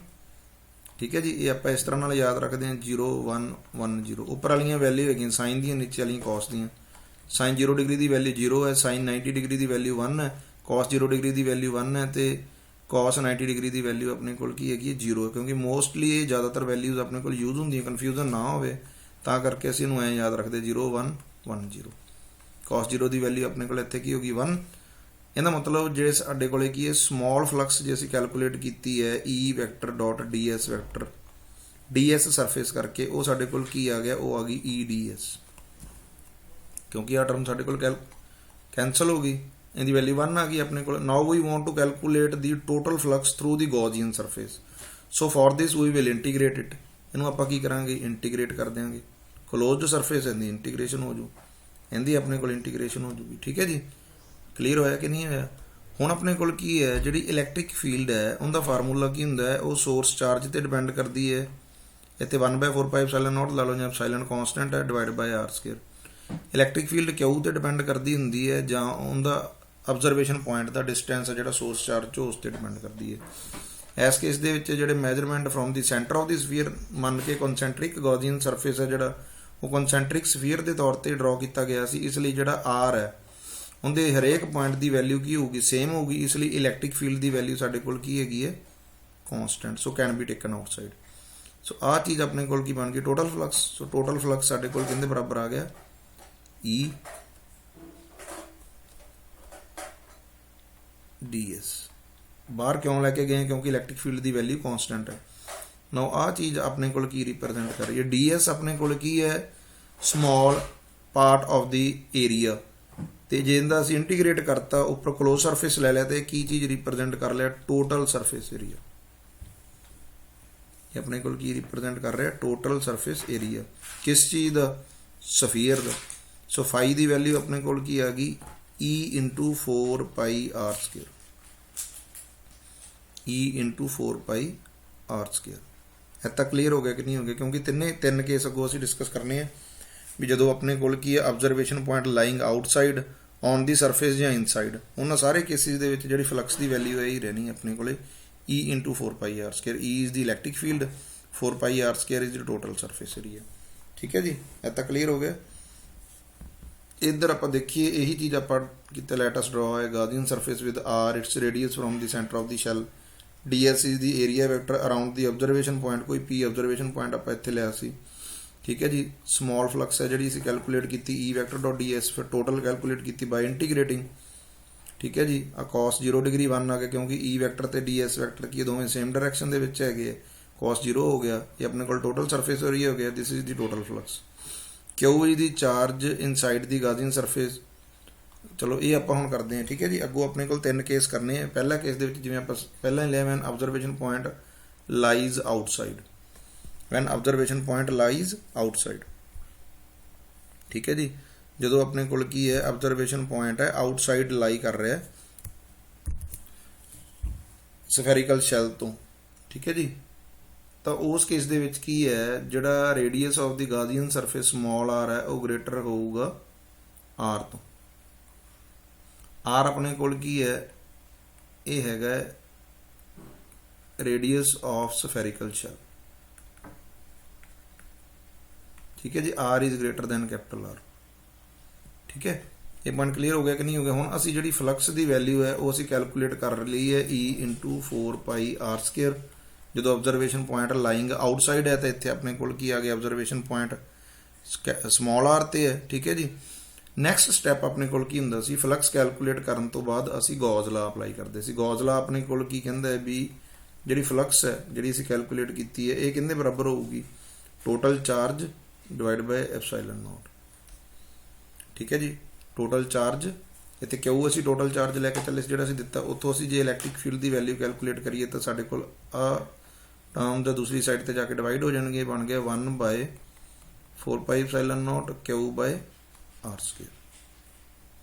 ਠੀਕ ਹੈ ਜੀ। ਇਹ ਆਪਾਂ ਇਸ ਤਰ੍ਹਾਂ ਨਾਲ ਯਾਦ ਰੱਖਦੇ ਹਾਂ 0 1 1 0। ਉੱਪਰ ਵਾਲੀਆਂ ਵੈਲਿਊ ਹੈਗੀਆਂ ਸਾਈਨ ਦੀਆਂ, ਨੀਚੇ ਵਾਲੀਆਂ cos ਦੀਆਂ। ਸਾਈਨ 0 ਡਿਗਰੀ ਦੀ ਵੈਲਿਊ 0 ਹੈ, ਸਾਈਨ 90 ਡਿਗਰੀ ਦੀ ਵੈਲਿਊ 1 ਹੈ, cos 0 ਡਿਗਰੀ ਦੀ ਵੈਲਿਊ 1 ਹੈ ਤੇ cos 90 ਡਿਗਰੀ ਦੀ ਵੈਲਿਊ ਆਪਣੇ ਕੋਲ ਕੀ ਹੈਗੀ ਹੈ 0 ਹੈ, ਕਿਉਂਕਿ ਮੋਸਟਲੀ ਇਹ ਜ਼ਿਆਦਾਤਰ ਵੈਲਿਊਜ਼ ਆਪਣੇ ਕੋਲ ਯੂਜ਼ ਹੁੰਦੀਆਂ, ਕਨਫਿਊਜ਼ਨ ਨਾ ਹੋਵੇ ਤਾਂ ਕਰਕੇ ਅਸੀਂ ਇਹਨੂੰ ਐਂ ਯਾਦ ਰੱਖਦੇ 0 1 1 0। cos 0 ਦੀ ਵੈਲਿਊ ਆਪਣੇ ਕੋਲ ਇੱਥੇ ਕੀ ਹੋਗੀ 1। ਇਹਦਾ ਮਤਲਬ ਜੇ ਸਾਡੇ ਕੋਲੇ ਕੀ ਹੈ ਸਮਾਲ ਫਲਕਸ ਜੇ ਅਸੀਂ ਕੈਲਕੂਲੇਟ ਕੀਤੀ ਹੈ E vector dot DS vector DS surface ਕਰਕੇ, ਉਹ ਸਾਡੇ ਕੋਲ ਕੀ ਆ ਗਿਆ ਉਹ ਆ ਗਈ EDS, ਕਿਉਂਕਿ ਆਹ ਟਰਮ ਸਾਡੇ ਕੋਲ ਕੈਂਸਲ ਹੋ ਗਈ, ਇਹਦੀ ਵੈਲਿਊ 1 ਆ ਗਈ ਆਪਣੇ ਕੋਲ। Now we want to calculate the total flux through the Gaussian surface, so for this we will integrate it. ਇਹਨੂੰ ਆਪਾਂ ਕੀ ਕਰਾਂਗੇ ਇੰਟੀਗ੍ਰੇਟ ਕਰ ਦਿਆਂਗੇ, ਕਲੋਜ਼ਡ ਸਰਫੇਸ ਇਹਦੀ ਇੰਟੀਗ੍ਰੇਸ਼ਨ ਹੋ ਜੂ, ਇਹਦੀ ਆਪਣੇ ਕੋਲ ਇੰਟੀਗ੍ਰੇਸ਼ਨ ਹੋ ਜੂਗੀ। ਠੀਕ ਹੈ ਜੀ। ਕਲੀਅਰ ਹੋਇਆ ਕਿ ਨਹੀਂ ਹੋਇਆ। ਹੁਣ ਆਪਣੇ ਕੋਲ ਕੀ ਹੈ ਜਿਹੜੀ ਇਲੈਕਟ੍ਰਿਕ ਫੀਲਡ ਹੈ ਉਹਦਾ ਫਾਰਮੂਲਾ ਕੀ ਹੁੰਦਾ ਹੈ ਉਹ ਸੋਰਸ ਚਾਰਜ ਤੇ ਡਿਪੈਂਡ ਕਰਦੀ ਹੈ। ਇੱਥੇ 1/4πε0 ਲਾ ਲਓ ਜਾਂ ਐਪਸਾਈਲਨ ਕਾਂਸਟੈਂਟ ਹੈ divide by r²। Electric field ਕਿਉਂ ਤੇ ਡਿਪੈਂਡ ਕਰਦੀ ਹੁੰਦੀ ਹੈ ਜਾਂ ਉਹਦਾ ਆਬਜ਼ਰਵੇਸ਼ਨ ਪੁਆਇੰਟ ਦਾ ਡਿਸਟੈਂਸ ਹੈ ਜਿਹੜਾ ਸੋਰਸ ਚਾਰਜ ਤੋਂ ਉਸ ਤੇ ਡਿਪੈਂਡ ਕਰਦੀ ਹੈ। ਇਸ ਕੇਸ ਦੇ ਵਿੱਚ ਜਿਹੜੇ measurement from the centre of the sphere ਮੰਨ ਕੇ ਕਨਸੈਂਟਰਿਕ ਗੌਸੀਅਨ ਸਰਫੇਸ ਹੈ ਜਿਹੜਾ ਉਹ ਕਨਸੈਂਟਰਿਕ ਸਫੀਅਰ ਦੇ ਤੌਰ ਤੇ ਡਰਾ ਕੀਤਾ ਗਿਆ ਸੀ, ਇਸ ਲਈ ਜਿਹੜਾ r ਹੈ ਉਹਦੇ ਹਰੇਕ ਪੁਆਇੰਟ ਦੀ ਵੈਲਿਊ ਕੀ ਹੋਊਗੀ ਸੇਮ ਹੋਊਗੀ, ਇਸ ਲਈ ਇਲੈਕਟ੍ਰਿਕ ਫੀਲਡ ਦੀ ਵੈਲਿਊ ਸਾਡੇ ਕੋਲ ਕੀ ਹੈਗੀ ਹੈ constant, so can be taken outside. So ਆਹ ਚੀਜ਼ ਆਪਣੇ ਕੋਲ ਕੀ ਬਣ ਗਈ total flux. So total flux ਸਾਡੇ ਕੋਲ ਕਿੰਦੇ ਬਰਾਬਰ ਆ ਗਿਆ E DS। ਬਾਹਰ ਕਿਉਂ ਲੈ ਕੇ ਗਏ ਕਿਉਂਕਿ ਇਲੈਕਟ੍ਰਿਕ ਫੀਲਡ ਦੀ ਵੈਲਿਊ ਕਾਂਸਟੈਂਟ ਹੈ। ਨਾਓ ਆਹ ਚੀਜ਼ ਆਪਣੇ ਕੋਲ ਕੀ ਰਿਪਰੈਜ਼ੈਂਟ ਕਰ ਰਹੀ ਹੈ DS ਆਪਣੇ ਕੋਲ ਕੀ ਹੈ small part of the area, ਤੇ ਜੇ ਇਹਦਾ ਅਸੀਂ ਇੰਟੀਗ੍ਰੇਟ ਕਰਤਾ ਉੱਪਰ ਕਲੋਜ਼ ਸਰਫੇਸ ਲੈ ਲਿਆ ਤੇ ਕੀ ਚੀਜ਼ ਰਿਪਰੈਜ਼ੈਂਟ ਕਰ ਲਿਆ ਟੋਟਲ ਸਰਫੇਸ ਏਰੀਆ। ਇਹ ਆਪਣੇ ਕੋਲ ਕੀ ਰਿਪਰੈਜ਼ੈਂਟ ਕਰ ਰਿਹਾ ਟੋਟਲ ਸਰਫੇਸ ਏਰੀਆ ਕਿਸ ਚੀਜ਼ ਦਾ ਸਫੀਅਰ ਦਾ। ਸੋ ਫਾਈ ਦੀ ਵੈਲਿਊ ਆਪਣੇ ਕੋਲ ਕੀ ਆ ਗਈ E into 4πr², E into 4πr²। ਇਹ ਤਾਂ ਕਲੀਅਰ ਹੋ ਗਿਆ ਕਿ ਨਹੀਂ ਹੋ ਗਿਆ, ਕਿਉਂਕਿ ਤਿੰਨ ਕੇਸ ਅੱਗੋਂ ਅਸੀਂ ਡਿਸਕਸ ਕਰਨੇ ਆ ਵੀ ਜਦੋਂ ਆਪਣੇ ਕੋਲ ਕੀ ਹੈ observation point lying outside on the surface ਜਾਂ ਇਨਸਾਈਡ, ਉਹਨਾਂ ਸਾਰੇ ਕੇਸਿਸ ਦੇ ਵਿੱਚ ਜਿਹੜੀ ਫਲਕਸ ਦੀ ਵੈਲਿਊ ਹੈ ਹੀ ਰਹਿਣੀ ਆਪਣੇ ਕੋਲੇ E into 4πr²। E is the electric field, 4πr² is the total surface area। ਠੀਕ ਹੈ ਜੀ। ਇਹ ਤਾਂ ਕਲੀਅਰ ਹੋ ਗਿਆ। ਇੱਧਰ ਆਪਾਂ ਦੇਖੀਏ ਇਹੀ ਚੀਜ਼ ਆਪਾਂ ਕਿਤੇ ਲੈਟਸ ਡਰਾ ਹੈ Gaussian surface with r its radius from the center of the shell, ds is the area vector around the observation point, ਕੋਈ p observation point ਆਪਾਂ ਇੱਥੇ ਲਿਆ ਸੀ। ਠੀਕ ਹੈ ਜੀ। ਸਮਾਲ ਫਲਕਸ ਹੈ ਜਿਹੜੀ ਅਸੀਂ ਕੈਲਕੂਲੇਟ ਕੀਤੀ E ਵੈਕਟਰ ਡਾਟ DS, ਫਿਰ ਟੋਟਲ ਕੈਲਕੂਲੇਟ ਕੀਤੀ ਬਾਈ ਇੰਟੀਗ੍ਰੇਟਿੰਗ। ਠੀਕ ਹੈ ਜੀ। ਆ cos 0 ਡਿਗਰੀ 1 ਆ ਗਿਆ ਕਿਉਂਕਿ E ਵੈਕਟਰ ਤੇ DS ਵੈਕਟਰ ਕੀ ਦੋਵੇਂ ਸੇਮ ਡਾਇਰੈਕਸ਼ਨ ਦੇ ਵਿੱਚ ਹੈਗੇ ਆ, cos 0 ਹੋ ਗਿਆ, ਇਹ ਆਪਣੇ ਕੋਲ ਟੋਟਲ ਸਰਫੇਸ ਏਰੀਆ ਹੋ ਗਿਆ, this is the total flux. ਕਿਉਂ ਦੀ ਚਾਰਜ ਇਨਸਾਈਡ ਦੀ ਗਾਜ਼ੀਅਨ ਸਰਫੇਸ, ਚਲੋ ਇਹ ਆਪਾਂ ਹੁਣ ਕਰਦੇ ਹਾਂ। ਠੀਕ ਹੈ ਜੀ। ਅੱਗੋਂ ਆਪਣੇ ਕੋਲ ਤਿੰਨ ਕੇਸ ਕਰਨੇ ਆ। ਪਹਿਲਾ ਕੇਸ ਦੇ ਵਿੱਚ ਜਿਵੇਂ ਆਪਾਂ ਪਹਿਲਾਂ ਹੀ ਲਿਆ when observation point lies outside, when observation point lies outside. ਠੀਕ ਹੈ ਜੀ। ਜਦੋਂ ਆਪਣੇ ਕੋਲ ਕੀ ਹੈ ਆਬਜ਼ਰਵੇਸ਼ਨ ਪੁਆਇੰਟ ਹੈ ਆਊਟਸਾਈਡ ਲਾਈ ਕਰ ਰਿਹਾ, ਸਫੈਰੀਕਲ ਸ਼ੈਲ ਤੋਂ, ਠੀਕ ਹੈ ਜੀ। ਤਾਂ ਉਸ ਕੇਸ ਦੇ ਵਿੱਚ ਕੀ ਹੈ, ਜਿਹੜਾ radius of the Gaussian surface small R ਹੈ ਉਹ ਗ੍ਰੇਟਰ ਹੋਊਗਾ ਆਰ ਤੋਂ। ਆਰ ਆਪਣੇ ਕੋਲ ਕੀ ਹੈ, ਇਹ ਹੈਗਾ ਰੇਡੀਅਸ ਆਫ ਸਫੈਰੀਕਲ ਸ਼ੈਲ, ਠੀਕ ਹੈ ਜੀ। R is greater than capital R, ਠੀਕ ਹੈ। ਇਹ ਪੁਆਇੰਟ ਕਲੀਅਰ ਹੋ ਗਿਆ ਕਿ ਨਹੀਂ ਹੋ ਗਿਆ। ਹੁਣ ਅਸੀਂ ਜਿਹੜੀ ਫਲਕਸ ਦੀ ਵੈਲਿਊ ਹੈ ਉਹ ਅਸੀਂ ਕੈਲਕੂਲੇਟ ਕਰ ਲਈ ਹੈ E × 4πr²। ਜਦੋਂ ਆਬਜ਼ਰਵੇਸ਼ਨ ਪੁਆਇੰਟ ਲਾਈਂਗ ਆਊਟਸਾਈਡ ਹੈ ਤਾਂ ਇੱਥੇ ਆਪਣੇ ਕੋਲ ਕੀ ਆ ਗਿਆ, ਆਬਜ਼ਰਵੇਸ਼ਨ ਪੁਆਇੰਟ ਸਮਾਲ ਆਰ ਤੇ ਹੈ, ਠੀਕ ਹੈ ਜੀ। ਨੈਕਸਟ ਸਟੈਪ ਆਪਣੇ ਕੋਲ ਕੀ ਹੁੰਦਾ ਸੀ, ਫਲਕਸ ਕੈਲਕੂਲੇਟ ਕਰਨ ਤੋਂ ਬਾਅਦ ਅਸੀਂ ਗੌਸ ਲਾ ਅਪਲਾਈ ਕਰਦੇ ਸੀ। ਗੌਸ ਲਾ ਆਪਣੇ ਕੋਲ ਕੀ ਕਹਿੰਦਾ ਹੈ ਵੀ ਜਿਹੜੀ ਫਲਕਸ ਹੈ ਜਿਹੜੀ ਅਸੀਂ ਕੈਲਕੂਲੇਟ ਕੀਤੀ ਹੈ ਇਹ ਕਿੰਨੇ ਬਰਾਬਰ ਹੋਊਗੀ, total charge divide by epsilon nought, ਠੀਕ ਹੈ ਜੀ। ਟੋਟਲ ਚਾਰਜ ਇੱਥੇ ਕਿਉਂ ਅਸੀਂ ਟੋਟਲ ਚਾਰਜ ਲੈ ਕੇ ਚੱਲੇ ਸੀ ਜਿਹੜਾ ਅਸੀਂ ਦਿੱਤਾ, ਉੱਥੋਂ ਅਸੀਂ ਜੇ ਇਲੈਕਟ੍ਰਿਕ ਫੀਲਡ ਦੀ ਵੈਲਿਊ ਕੈਲਕੂਲੇਟ ਕਰੀਏ ਤਾਂ ਸਾਡੇ ਕੋਲ ਆ ਟਰਮ ਦਾ ਦੂਸਰੀ ਸਾਈਡ ਤੇ ਜਾ ਕੇ ਡਿਵਾਈਡ ਹੋ ਜਾਣਗੇ, ਬਣ ਗਿਆ 1/4πε0 Q/r²।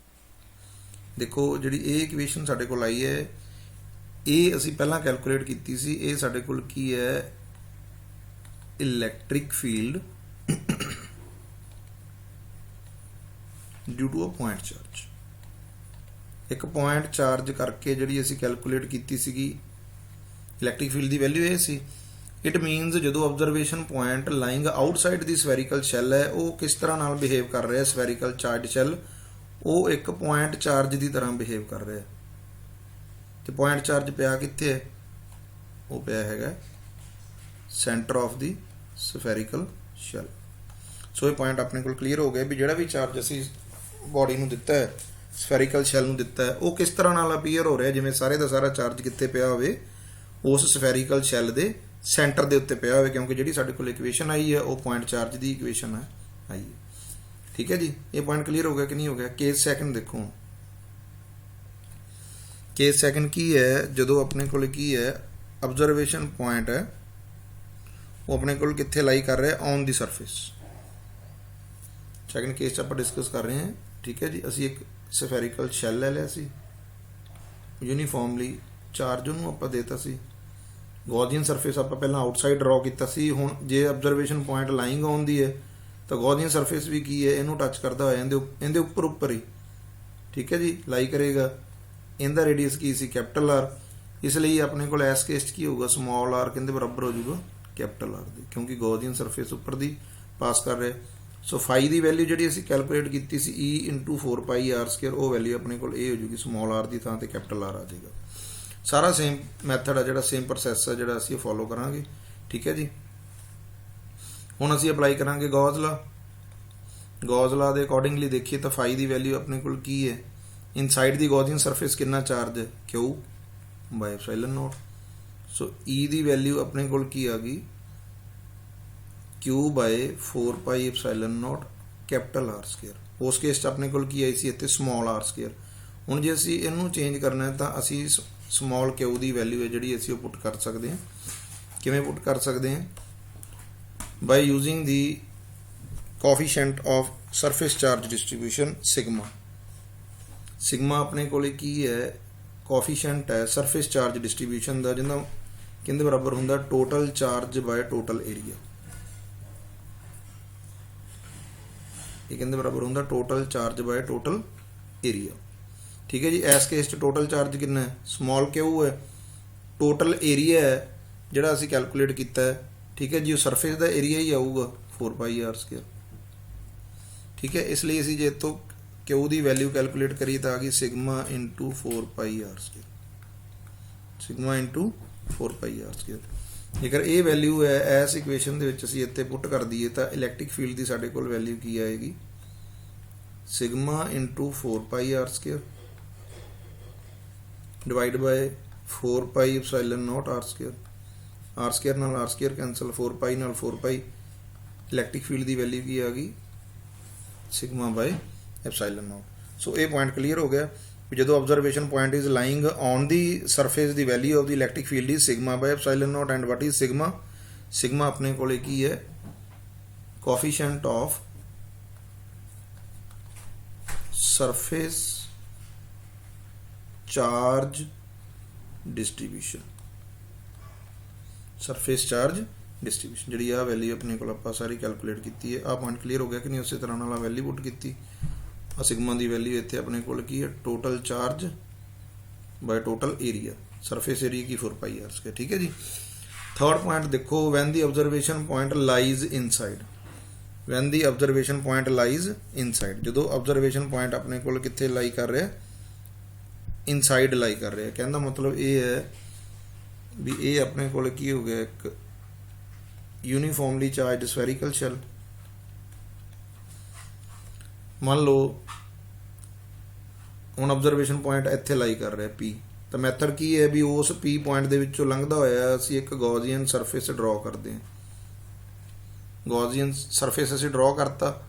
ਦੇਖੋ ਜਿਹੜੀ ਇਹ ਇਕੁਏਸ਼ਨ ਸਾਡੇ ਕੋਲ ਆਈ ਹੈ ਇਹ ਅਸੀਂ ਪਹਿਲਾਂ ਕੈਲਕੂਲੇਟ ਕੀਤੀ ਸੀ। ਇਹ ਸਾਡੇ ਕੋਲ ਕੀ ਹੈ, electric field due to a point charge. ਇੱਕ ਪੁਆਇੰਟ ਚਾਰਜ ਕਰਕੇ ਜਿਹੜੀ ਅਸੀਂ ਕੈਲਕੂਲੇਟ ਕੀਤੀ ਸੀਗੀ ਇਲੈਕਟ੍ਰਿਕ ਫੀਲਡ ਦੀ ਵੈਲਿਊ ਇਹ ਸੀ। ਇਟ ਮੀਨਸ ਜਦੋਂ ਆਬਜ਼ਰਵੇਸ਼ਨ ਪੁਆਇੰਟ ਲਾਈਂਗ ਆਊਟਸਾਈਡ ਦੀ ਸਫੈਰੀਕਲ ਸ਼ੈਲ ਹੈ ਉਹ ਕਿਸ ਤਰ੍ਹਾਂ ਨਾਲ ਬਿਹੇਵ ਕਰ ਰਿਹਾ, ਸਫੈਰੀਕਲ ਚਾਰਜ ਸ਼ੈਲ ਉਹ ਇੱਕ ਪੁਆਇੰਟ ਚਾਰਜ ਦੀ ਤਰ੍ਹਾਂ ਬਿਹੇਵ ਕਰ ਰਿਹਾ। ਤੇ ਪੁਆਇੰਟ ਚਾਰਜ ਪਿਆ ਕਿੱਥੇ ਹੈ, ਉਹ ਪਿਆ ਹੈਗਾ ਸੈਂਟਰ ਆਫ ਦੀ ਸਫੈਰੀਕਲ ਸ਼ੈਲ। ਸੋ ਇਹ ਪੁਆਇੰਟ ਆਪਣੇ ਕੋਲ ਕਲੀਅਰ ਹੋ ਗਿਆ ਵੀ ਜਿਹੜਾ ਵੀ ਚਾਰਜ ਅਸੀਂ ਬੋਡੀ ਨੂੰ ਦਿੱਤਾ ਹੈ, ਸਫੈਰੀਕਲ ਸ਼ੈਲ ਨੂੰ ਦਿੱਤਾ ਹੈ, ਉਹ ਕਿਸ ਤਰ੍ਹਾਂ ਨਾਲ ਅਪੀਅਰ ਹੋ ਰਿਹਾ, ਜਿਵੇਂ ਸਾਰੇ ਦਾ ਸਾਰਾ ਚਾਰਜ ਕਿੱਥੇ ਪਿਆ ਹੋਵੇ, ਉਸ ਸਫੈਰੀਕਲ ਸ਼ੈਲ ਦੇ ਸੈਂਟਰ ਦੇ ਉੱਤੇ ਪਿਆ ਹੋਵੇ, ਕਿਉਂਕਿ ਜਿਹੜੀ ਸਾਡੇ ਕੋਲ ਇਕੁਏਸ਼ਨ ਆਈ ਹੈ ਉਹ ਪੁਆਇੰਟ ਚਾਰਜ ਦੀ ਇਕੁਏਸ਼ਨ ਹੈ ਆਈ ਹੈ, ਠੀਕ ਹੈ ਜੀ। ਇਹ ਪੁਆਇੰਟ ਕਲੀਅਰ ਹੋ ਗਿਆ ਕਿ ਨਹੀਂ ਹੋ ਗਿਆ। ਕੇਸ ਸੈਕੰਡ ਦੇਖੋ, ਕੇਸ ਸੈਕੰਡ ਕੀ ਹੈ, ਜਦੋਂ ਆਪਣੇ ਕੋਲ ਕੀ ਹੈ ਆਬਜ਼ਰਵੇਸ਼ਨ ਪੁਆਇੰਟ ਹੈ ਉਹ ਆਪਣੇ ਕੋਲ ਕਿੱਥੇ ਲਾਈ ਕਰ ਰਿਹਾ, on the surface. Second case 'ਚ ਆਪਾਂ ਡਿਸਕਸ ਕਰ ਰਹੇ ਹਾਂ, ਠੀਕ ਹੈ ਜੀ। ਅਸੀਂ ਇੱਕ ਸਫੈਰੀਕਲ ਸ਼ੈਲ ਲੈ ਲਿਆ ਸੀ, ਯੂਨੀਫਾਰਮਲੀ ਚਾਰਜ ਉਹਨੂੰ ਆਪਾਂ ਦੇਤਾ ਸੀ। ਗੌਸੀਅਨ ਸਰਫੇਸ ਆਪਾਂ ਪਹਿਲਾਂ ਆਊਟਸਾਈਡ ਡਰਾ ਕੀਤਾ ਸੀ। ਹੁਣ ਜੇ ਆਬਜ਼ਰਵੇਸ਼ਨ ਪੁਆਇੰਟ ਲਾਈਂਗ ਔਨ ਦੀ ਹੈ ਤਾਂ ਗੌਸੀਅਨ ਸਰਫੇਸ ਵੀ ਕੀ ਹੈ, ਇਹਨੂੰ ਟੱਚ ਕਰਦਾ ਹੋਇਆ ਇਹਦੇ ਉੱਪਰ ਹੀ, ਠੀਕ ਹੈ ਜੀ, ਲਾਈ ਕਰੇਗਾ। ਇਹਦਾ ਰੇਡੀਅਸ ਕੀ ਸੀ, ਕੈਪੀਟਲ ਆਰ। ਇਸ ਲਈ ਆਪਣੇ ਕੋਲ ਇਸ ਕੇਸ 'ਚ ਕੀ ਹੋਊਗਾ, ਸਮਾਲ ਆਰ ਕਹਿੰਦੇ ਬਰਾਬਰ ਹੋ ਜਾਊਗਾ ਕੈਪੀਟਲ ਆਰ ਦੇ, ਕਿਉਂਕਿ ਗੌਸੀਅਨ ਸਰਫੇਸ ਉੱਪਰ ਦੀ ਪਾਸ ਕਰ ਰਿਹਾ। ਸੋ ਫਾਈ ਦੀ ਵੈਲਿਊ ਜਿਹੜੀ ਅਸੀਂ ਕੈਲਕੂਲੇਟ ਕੀਤੀ ਸੀ E × 4πr², ਉਹ ਵੈਲਿਊ ਆਪਣੇ ਕੋਲ ਇਹ ਹੋ ਜੂਗੀ, ਸਮਾਲ ਆਰ ਦੀ ਥਾਂ ਤੇ ਕੈਪੀਟਲ ਆਰ ਆ ਜਾਏਗਾ। ਸਾਰਾ ਸੇਮ ਮੈਥਡ ਆ ਜਿਹੜਾ, ਸੇਮ ਪ੍ਰੋਸੈਸ ਆ ਜਿਹੜਾ ਅਸੀਂ ਫੋਲੋ ਕਰਾਂਗੇ, ਠੀਕ ਹੈ ਜੀ। ਹੁਣ ਅਸੀਂ ਅਪਲਾਈ ਕਰਾਂਗੇ ਗੌਸ ਲਾ। ਗੌਸ ਲਾ ਦੇ ਅਕੋਰਡਿੰਗਲੀ ਦੇਖੀਏ ਤਾਂ ਫਾਈ ਦੀ ਵੈਲਿਊ ਆਪਣੇ ਕੋਲ ਕੀ ਹੈ, ਇਨਸਾਈਡ ਦੀ ਗੌਸੀਅਨ ਸਰਫੇਸ ਕਿੰਨਾ ਚਾਰਜ ਹੈ, Q/ε0। ਸੋ E ਦੀ ਵੈਲਿਊ ਆਪਣੇ ਕੋਲ ਕੀ ਆ ਗਈ, Q/4πε0 ਕੈਪੀਟਲ R²। ਉਸ ਕੇਸ 'ਚ ਆਪਣੇ ਕੋਲ ਕੀ ਆਈ ਸੀ, ਇੱਥੇ ਸਮਾਲ r²। ਹੁਣ ਜੇ ਅਸੀਂ ਇਹਨੂੰ ਚੇਂਜ ਕਰਨਾ ਹੈ ਤਾਂ ਅਸੀਂ ਸਮਾਲ Q ਦੀ ਵੈਲਿਊ ਹੈ ਜਿਹੜੀ ਅਸੀਂ ਉਹ ਪੁੱਟ ਕਰ ਸਕਦੇ ਹਾਂ। ਕਿਵੇਂ ਪੁੱਟ ਕਰ ਸਕਦੇ ਹਾਂ, by using the coefficient of surface charge distribution sigma. Sigma ਆਪਣੇ ਕੋਲ ਕੀ ਹੈ, ਕੋਐਫੀਸ਼ੀਐਂਟ ਹੈ ਸਰਫੇਸ ਚਾਰਜ ਡਿਸਟ੍ਰੀਬਿਊਸ਼ਨ ਦਾ, ਜਿਹਦਾ ਕਿੰਦੇ ਬਰਾਬਰ ਹੁੰਦਾ, ਟੋਟਲ ਚਾਰਜ ਬਾਈ ਟੋਟਲ ਏਰੀਆ। ਇਹ ਕਿੰਦੇ ਬਰਾਬਰ ਹੁੰਦਾ, ਟੋਟਲ ਚਾਰਜ ਬਾਈ ਟੋਟਲ ਏਰੀਆ, ਠੀਕ ਹੈ ਜੀ। ਇਸ ਕੇਸ 'ਚ ਟੋਟਲ ਚਾਰਜ ਕਿੰਨਾ ਹੈ, ਸਮਾਲ Q ਹੈ। ਟੋਟਲ ਏਰੀਆ ਹੈ ਜਿਹੜਾ ਅਸੀਂ ਕੈਲਕੂਲੇਟ ਕੀਤਾ ਹੈ, ਠੀਕ ਹੈ ਜੀ, ਉਹ ਸਰਫੇਸ ਦਾ ਏਰੀਆ ਹੀ ਆਊਗਾ 4πr², ਠੀਕ ਹੈ। ਇਸ ਲਈ ਅਸੀਂ ਜੇ ਇੱਥੋਂ Q ਦੀ ਵੈਲਿਊ ਕੈਲਕੂਲੇਟ ਕਰੀਏ ਤਾਂ ਆ ਗਈ ਸਿਗਮਾ × 4πr², ਸਿਗਮਾ × 4πr²। ਜੇਕਰ ਇਹ ਵੈਲਿਊ ਹੈ ਇਸ ਇਕੁਏਸ਼ਨ ਦੇ ਵਿੱਚ ਅਸੀਂ ਇੱਥੇ ਪੁੱਟ ਕਰ ਦਈਏ ਤਾਂ ਇਲੈਕਟ੍ਰਿਕ ਫੀਲਡ ਦੀ ਸਾਡੇ ਕੋਲ ਵੈਲਿਊ ਕੀ ਆਏਗੀ, ਸਿਗਮਾ × 4πr² ਡਿਵਾਈਡ ਬਾਈ 4πε0 r²। r² ਨਾਲ r² ਕੈਂਸਲ, 4π ਨਾਲ 4π। ਇਲੈਕਟ੍ਰਿਕ ਫੀਲਡ ਦੀ ਵੈਲਿਊ ਕੀ ਆ ਗਈ, ਸਿਗਮਾ ਬਾਈ ε0। ਸੋ ਇਹ ਪੁਆਇੰਟ ਕਲੀਅਰ ਹੋ ਗਿਆ ਵੀ ਜਦੋਂ observation point is lying on the surface the value of the electric field is sigma by ε0 and what is sigma. Sigma ਆਪਣੇ ਕੋਲੇ ਕੀ ਹੈ, coefficient of surface charge distribution। Surface charge distribution ਜਿਹੜੀ ਆ ਵੈਲਿਊ ਆਪਣੇ ਕੋਲ ਆਪਾਂ ਸਾਰੀ ਕੈਲਕੂਲੇਟ ਕੀਤੀ ਹੈ। ਆ ਪੁਆਇੰਟ ਕਲੀਅਰ ਹੋ ਗਿਆ ਕਿ ਨਹੀਂ? ਉਸੇ ਤਰ੍ਹਾਂ ਨਾਲ ਵੈਲਿਊ ਪੁੱਟ ਕੀਤੀ। ਆ ਸਿਗਮਾ ਦੀ ਵੈਲਿਊ ਇੱਥੇ ਆਪਣੇ ਕੋਲ ਕੀ ਹੈ? Total charge by total area, surface area ਕੀ 4 ਪਾਈ r ਸਕੁਅਰ। ਠੀਕ ਹੈ ਜੀ। ਥਰਡ ਪੁਆਇੰਟ ਦੇਖੋ, when the observation point lies inside, when the observation point lies inside, ਜਦੋਂ ਆਬਜ਼ਰਵੇਸ਼ਨ ਪੁਆਇੰਟ ਆਪਣੇ ਕੋਲ ਕਿੱਥੇ ਲਾਈ ਕਰ ਰਿਹਾ? ਇਨਸਾਈਡ ਲਾਈ ਕਰ ਰਿਹਾ। ਕਹਿਣ ਦਾ ਮਤਲਬ ਇਹ ਹੈ ਵੀ ਇਹ ਆਪਣੇ ਕੋਲ ਕੀ ਹੋ ਗਿਆ? ਇੱਕ ਯੂਨੀਫਾਰਮਲੀ ਚਾਰਜਡ ਸਫੈਰੀਕਲ ਸ਼ੈਲ। ਮੰਨ ਲਓ ਹੁਣ ਆਬਜ਼ਰਵੇਸ਼ਨ ਪੁਆਇੰਟ ਇੱਥੇ ਲਾਈ ਕਰ ਰਿਹਾ P, ਤਾਂ ਮੈਥਡ ਕੀ ਹੈ ਵੀ ਉਸ P ਪੁਆਇੰਟ ਦੇ ਵਿੱਚੋਂ ਲੰਘਦਾ ਹੋਇਆ ਅਸੀਂ ਇੱਕ ਗੌਸੀਅਨ ਸਰਫੇਸ ਡਰਾਅ ਕਰਦੇ ਹਾਂ। ਗੌਸੀਅਨ ਸਰਫੇਸ ਅਸੀਂ ਡਰਾਅ ਕਰਤਾ।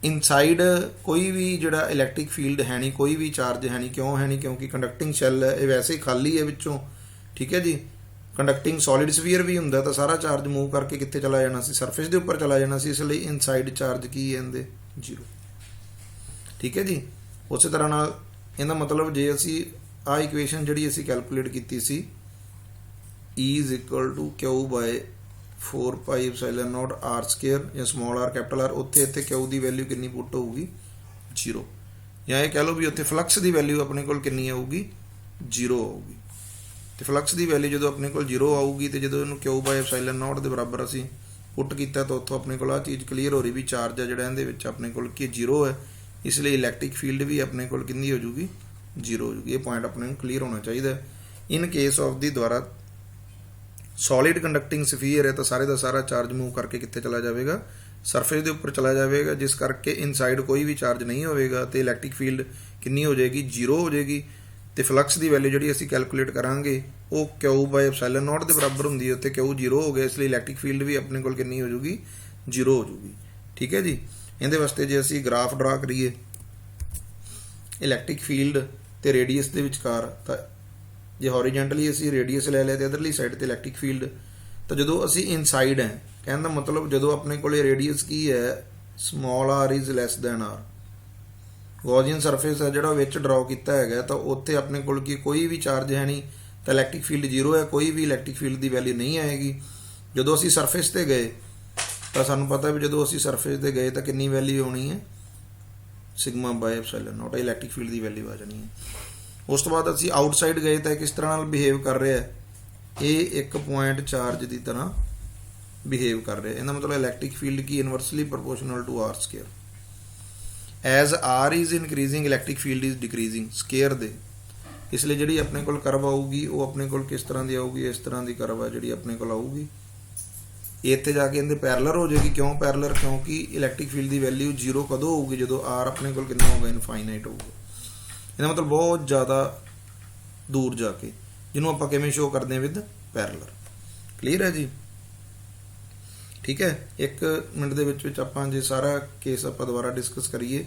ਇਨਸਾਈਡ ਕੋਈ ਵੀ ਜਿਹੜਾ ਇਲੈਕਟ੍ਰਿਕ ਫੀਲਡ ਹੈ ਨਹੀਂ, ਕੋਈ ਵੀ ਚਾਰਜ ਹੈ ਨਹੀਂ। ਕਿਉਂ ਹੈ ਨਹੀਂ? ਕਿਉਂਕਿ ਕੰਡਕਟਿੰਗ ਸ਼ੈਲ ਹੈ, ਇਹ ਵੈਸੇ ਹੀ ਖਾਲੀ ਹੈ ਵਿੱਚੋਂ। ਠੀਕ ਹੈ ਜੀ। ਕੰਡਕਟਿੰਗ ਸੋਲਿਡ ਸਫੀਅਰ ਵੀ ਹੁੰਦਾ ਤਾਂ ਸਾਰਾ ਚਾਰਜ ਮੂਵ ਕਰਕੇ ਕਿੱਥੇ ਚਲਾ ਜਾਣਾ ਸੀ? ਸਰਫੇਸ ਦੇ ਉੱਪਰ ਚਲਾ ਜਾਣਾ ਸੀ। ਇਸ ਲਈ ਇਨਸਾਈਡ ਚਾਰਜ ਕੀ ਹੈ ਇਹਦੇ? 0। ਠੀਕ ਹੈ ਜੀ। ਉਸੇ ਤਰ੍ਹਾਂ ਨਾਲ ਇਹਦਾ ਮਤਲਬ ਜੇ ਅਸੀਂ ਆ ਇਕੁਏਸ਼ਨ ਜਿਹੜੀ ਅਸੀਂ ਕੈਲਕੂਲੇਟ ਕੀਤੀ ਸੀ E = Q by 4 pi epsilon naught r square ਜਾਂ ਸਮਾਲ r ਕੈਪੀਟਲ R, ਉੱਥੇ ਇੱਥੇ Q ਦੀ ਵੈਲਿਊ ਕਿੰਨੀ ਪੁੱਟ ਹੋਊਗੀ? 0। ਜਾਂ ਇਹ ਕਹਿ ਲਓ ਵੀ ਉੱਥੇ ਫਲਕਸ ਦੀ ਵੈਲਿਊ ਆਪਣੇ ਕੋਲ ਕਿੰਨੀ ਆਊਗੀ? 0 ਆਊਗੀ। ਤੇ ਫਲਕਸ ਦੀ ਵੈਲਿਊ ਜਦੋਂ ਆਪਣੇ ਕੋਲ 0 ਆਊਗੀ ਤੇ ਜਦੋਂ ਇਹਨੂੰ Q by epsilon naught ਦੇ ਬਰਾਬਰ ਅਸੀਂ ਪੁੱਟ ਕੀਤਾ ਤਾਂ ਉੱਥੋਂ ਆਪਣੇ ਕੋਲ ਆ ਚੀਜ਼ ਕਲੀਅਰ ਹੋ ਰਹੀ ਵੀ ਚਾਰਜ ਆ ਜਿਹੜਾ ਇਹਦੇ ਵਿੱਚ ਆਪਣੇ ਕੋਲ ਕੀ 0 ਹੈ। ਇਸ ਲਈ ਇਲੈਕਟ੍ਰਿਕ ਫੀਲਡ ਵੀ ਆਪਣੇ ਕੋਲ ਕਿੰਨੀ ਹੋ ਜੂਗੀ? 0 ਹੋ ਜੂਗੀ। ਇਹ ਪੁਆਇੰਟ ਆਪਣੇ ਨੂੰ ਕਲੀਅਰ ਹੋਣਾ ਚਾਹੀਦਾ। ਇਨ ਕੇਸ ਆਫ ਦੀ ਦੁਆਰਾ ਸੋਲਿਡ ਕੰਡਕਟਿੰਗ ਸਫੀਅਰ ਹੈ ਤਾਂ ਸਾਰੇ ਦਾ ਸਾਰਾ ਚਾਰਜ ਮੂਵ ਕਰਕੇ ਕਿੱਥੇ ਚਲਾ ਜਾਵੇਗਾ? ਸਰਫੇਸ ਦੇ ਉੱਪਰ ਚਲਾ ਜਾਵੇਗਾ, ਜਿਸ ਕਰਕੇ ਇਨਸਾਈਡ ਕੋਈ ਵੀ ਚਾਰਜ ਨਹੀਂ ਹੋਵੇਗਾ ਤੇ ਇਲੈਕਟ੍ਰਿਕ ਫੀਲਡ ਕਿੰਨੀ ਹੋ ਜਾਏਗੀ? 0 ਹੋ ਜਾਏਗੀ। ਤੇ ਫਲਕਸ ਦੀ ਵੈਲਿਊ ਜਿਹੜੀ ਅਸੀਂ ਕੈਲਕੂਲੇਟ ਕਰਾਂਗੇ ਉਹ Q by epsilon naught ਦੇ ਬਰਾਬਰ ਹੁੰਦੀ ਹੈ। ਉੱਥੇ Q 0 ਹੋ ਗਿਆ, ਇਸ ਲਈ ਇਲੈਕਟ੍ਰਿਕ ਫੀਲਡ ਵੀ ਆਪਣੇ ਕੋਲ ਕਿੰਨੀ ਹੋ ਜੂਗੀ? 0 ਹੋ ਜੂਗੀ। ਠੀਕ ਹੈ ਜੀ। ਇਹਦੇ ਵਾਸਤੇ ਜੇ ਅਸੀਂ ਗ੍ਰਾਫ ਡਰਾ ਕਰੀਏ ਇਲੈਕਟ੍ਰਿਕ ਫੀਲਡ ਤੇ ਰੇਡੀਅਸ ਦੇ ਵਿਚਕਾਰ, ਤਾਂ ਜੇ ਹੌਰੀਜ਼ੌਂਟਲੀ ਅਸੀਂ ਰੇਡੀਅਸ ਲੈ ਲਿਆ ਤੇ ਇਧਰਲੀ ਸਾਈਡ ਤੇ ਇਲੈਕਟ੍ਰਿਕ ਫੀਲਡ, ਤਾਂ ਜਦੋਂ ਅਸੀਂ ਇਨਸਾਈਡ ਹੈ, ਕਹਿਣ ਦਾ ਮਤਲਬ ਜਦੋਂ ਆਪਣੇ ਕੋਲੇ ਰੇਡੀਅਸ ਕੀ ਹੈ? Small r is less than r, Gaussian surface ਹੈ ਜਿਹੜਾ ਵਿੱਚ ਡਰਾਅ ਕੀਤਾ ਹੈਗਾ, ਤਾਂ ਉੱਥੇ ਆਪਣੇ ਕੋਲ ਕੀ ਕੋਈ ਵੀ ਚਾਰਜ ਹੈ ਨਹੀਂ ਤਾਂ ਇਲੈਕਟ੍ਰਿਕ ਫੀਲਡ 0 ਹੈ। ਕੋਈ ਵੀ ਇਲੈਕਟ੍ਰਿਕ ਫੀਲਡ ਦੀ ਵੈਲਿਊ ਨਹੀਂ ਆਏਗੀ। ਜਦੋਂ ਅਸੀਂ ਸਰਫੇਸ ਤੇ ਗਏ ਤਾਂ ਸਾਨੂੰ ਪਤਾ ਵੀ ਜਦੋਂ ਅਸੀਂ ਸਰਫੇਸ ਤੇ ਗਏ ਤਾਂ ਕਿੰਨੀ ਵੈਲਿਊ ਆਉਣੀ ਹੈ? Sigma by epsilon note, electric field the value ਆ ਜਾਣੀ ਹੈ। ਉਸ ਤੋਂ ਬਾਅਦ ਅਸੀਂ ਆਊਟਸਾਈਡ ਗਏ ਤਾਂ ਕਿਸ ਤਰ੍ਹਾਂ ਨਾਲ ਬਿਹੇਵ ਕਰ ਰਿਹਾ ਹੈ? ਇਹ ਇੱਕ ਪੁਆਇੰਟ ਚਾਰਜ ਦੀ ਤਰ੍ਹਾਂ ਬਿਹੇਵ ਕਰ ਰਿਹਾ। ਇਹਦਾ ਮਤਲਬ ਇਲੈਕਟ੍ਰਿਕ ਫੀਲਡ ਕੀ inversely proportional to r square. As r is increasing electric field is decreasing square ਦੇ। ਇਸ ਲਈ ਜਿਹੜੀ ਆਪਣੇ ਕੋਲ ਕਰਵ ਆਊਗੀ ਉਹ ਆਪਣੇ ਕੋਲ ਕਿਸ ਤਰ੍ਹਾਂ ਦੀ ਆਊਗੀ? ਇਸ ਤਰ੍ਹਾਂ ਦੀ ਕਰਵ ਹੈ ਜਿਹੜੀ ਆਪਣੇ ਕੋਲ ਆਊਗੀ। ਇੱਥੇ ਜਾ ਕੇ ਇਹਦੇ ਪੈਰਲਰ ਹੋ ਜਾਏਗੀ। ਕਿਉਂ ਪੈਰਲਰ? ਕਿਉਂਕਿ ਇਲੈਕਟ੍ਰਿਕ ਫੀਲਡ ਦੀ ਵੈਲਿਊ 0 ਕਦੋਂ ਹੋਊਗੀ? ਜਦੋਂ r ਆਪਣੇ ਕੋਲ ਕਿੰਨਾ ਹੋਊਗਾ? ਇਨਫਾਈਨਾਈਟ ਹੋਊਗਾ। ਇਹਦਾ ਮਤਲਬ ਬਹੁਤ ਜ਼ਿਆਦਾ ਦੂਰ ਜਾ ਕੇ, ਜਿਹਨੂੰ ਆਪਾਂ ਕਿਵੇਂ ਸ਼ੋ ਕਰਦੇ ਹਾਂ? With parallel. ਕਲੀਅਰ ਹੈ ਜੀ? ਠੀਕ ਹੈ। 1 ਮਿੰਟ ਦੇ ਵਿੱਚ ਆਪਾਂ ਜੇ ਸਾਰਾ ਕੇਸ ਆਪਾਂ ਦੁਬਾਰਾ ਡਿਸਕਸ ਕਰੀਏ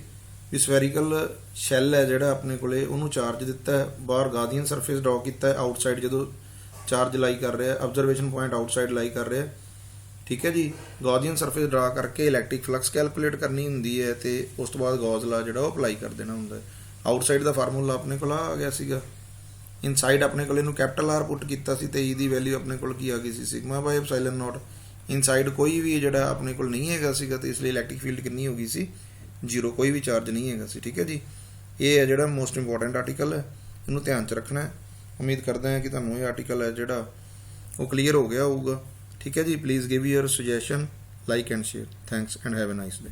ਵੀ ਸਫੈਰੀਕਲ ਸ਼ੈਲ ਹੈ ਜਿਹੜਾ ਆਪਣੇ ਕੋਲੇ, ਉਹਨੂੰ ਚਾਰਜ ਦਿੱਤਾ ਹੈ, ਬਾਹਰ ਗਾਉਸੀਅਨ ਸਰਫੇਸ ਡਰਾ ਕੀਤਾ ਹੈ, ਆਊਟਸਾਈਡ ਜਦੋਂ ਚਾਰਜ ਲਾਈ ਕਰ ਰਿਹਾ, ਆਬਜ਼ਰਵੇਸ਼ਨ ਪੁਆਇੰਟ ਆਊਟਸਾਈਡ ਲਾਈ ਕਰ ਰਿਹਾ। ਠੀਕ ਹੈ ਜੀ। ਗੌਸੀਅਨ ਸਰਫੇਸ ਡਰਾ ਕਰਕੇ ਇਲੈਕਟ੍ਰਿਕ ਫਲਕਸ ਕੈਲਕੂਲੇਟ ਕਰਨੀ ਹੁੰਦੀ ਹੈ ਤੇ ਉਸ ਤੋਂ ਬਾਅਦ ਗੌਸ ਲਾ ਜਿਹੜਾ ਉਹ ਅਪਲਾਈ ਕਰ ਦੇਣਾ ਹੁੰਦਾ ਹੈ। ਆਊਟਸਾਈਡ ਦਾ ਫਾਰਮੂਲਾ ਆਪਣੇ ਕੋਲ ਆ ਗਿਆ ਸੀਗਾ। ਇਨਸਾਈਡ ਆਪਣੇ ਕੋਲ ਇਹਨੂੰ ਕੈਪੀਟਲ R ਪੁੱਟ ਕੀਤਾ ਸੀ ਤੇ E ਦੀ ਵੈਲਿਊ ਆਪਣੇ ਕੋਲ ਕੀ ਆ ਗਈ ਸੀ? Sigma by epsilon nought. Inside ਕੋਈ ਵੀ ਜਿਹੜਾ ਆਪਣੇ ਕੋਲ ਨਹੀਂ ਹੈਗਾ ਸੀਗਾ ਤੇ ਇਸ ਲਈ ਇਲੈਕਟ੍ਰਿਕ ਫੀਲਡ ਕਿੰਨੀ ਹੋ ਗਈ ਸੀ? 0। ਕੋਈ ਵੀ ਚਾਰਜ ਨਹੀਂ ਹੈਗਾ ਸੀ। ਠੀਕ ਹੈ ਜੀ। ਇਹ ਹੈ ਜਿਹੜਾ ਮੋਸਟ ਇੰਪੋਰਟੈਂਟ ਆਰਟੀਕਲ ਹੈ, ਇਹਨੂੰ ਧਿਆਨ 'ਚ ਰੱਖਣਾ ਹੈ। ਉਮੀਦ ਕਰਦਾ ਹਾਂ ਕਿ ਤੁਹਾਨੂੰ ਇਹ ਆਰਟੀਕਲ ਹੈ ਜਿਹੜਾ ਉਹ ਕਲੀਅਰ ਹੋ ਗਿਆ ਹੋਊਗਾ। ਠੀਕ ਹੈ ਜੀ। Please give your suggestion, like and share. Thanks and have a nice day.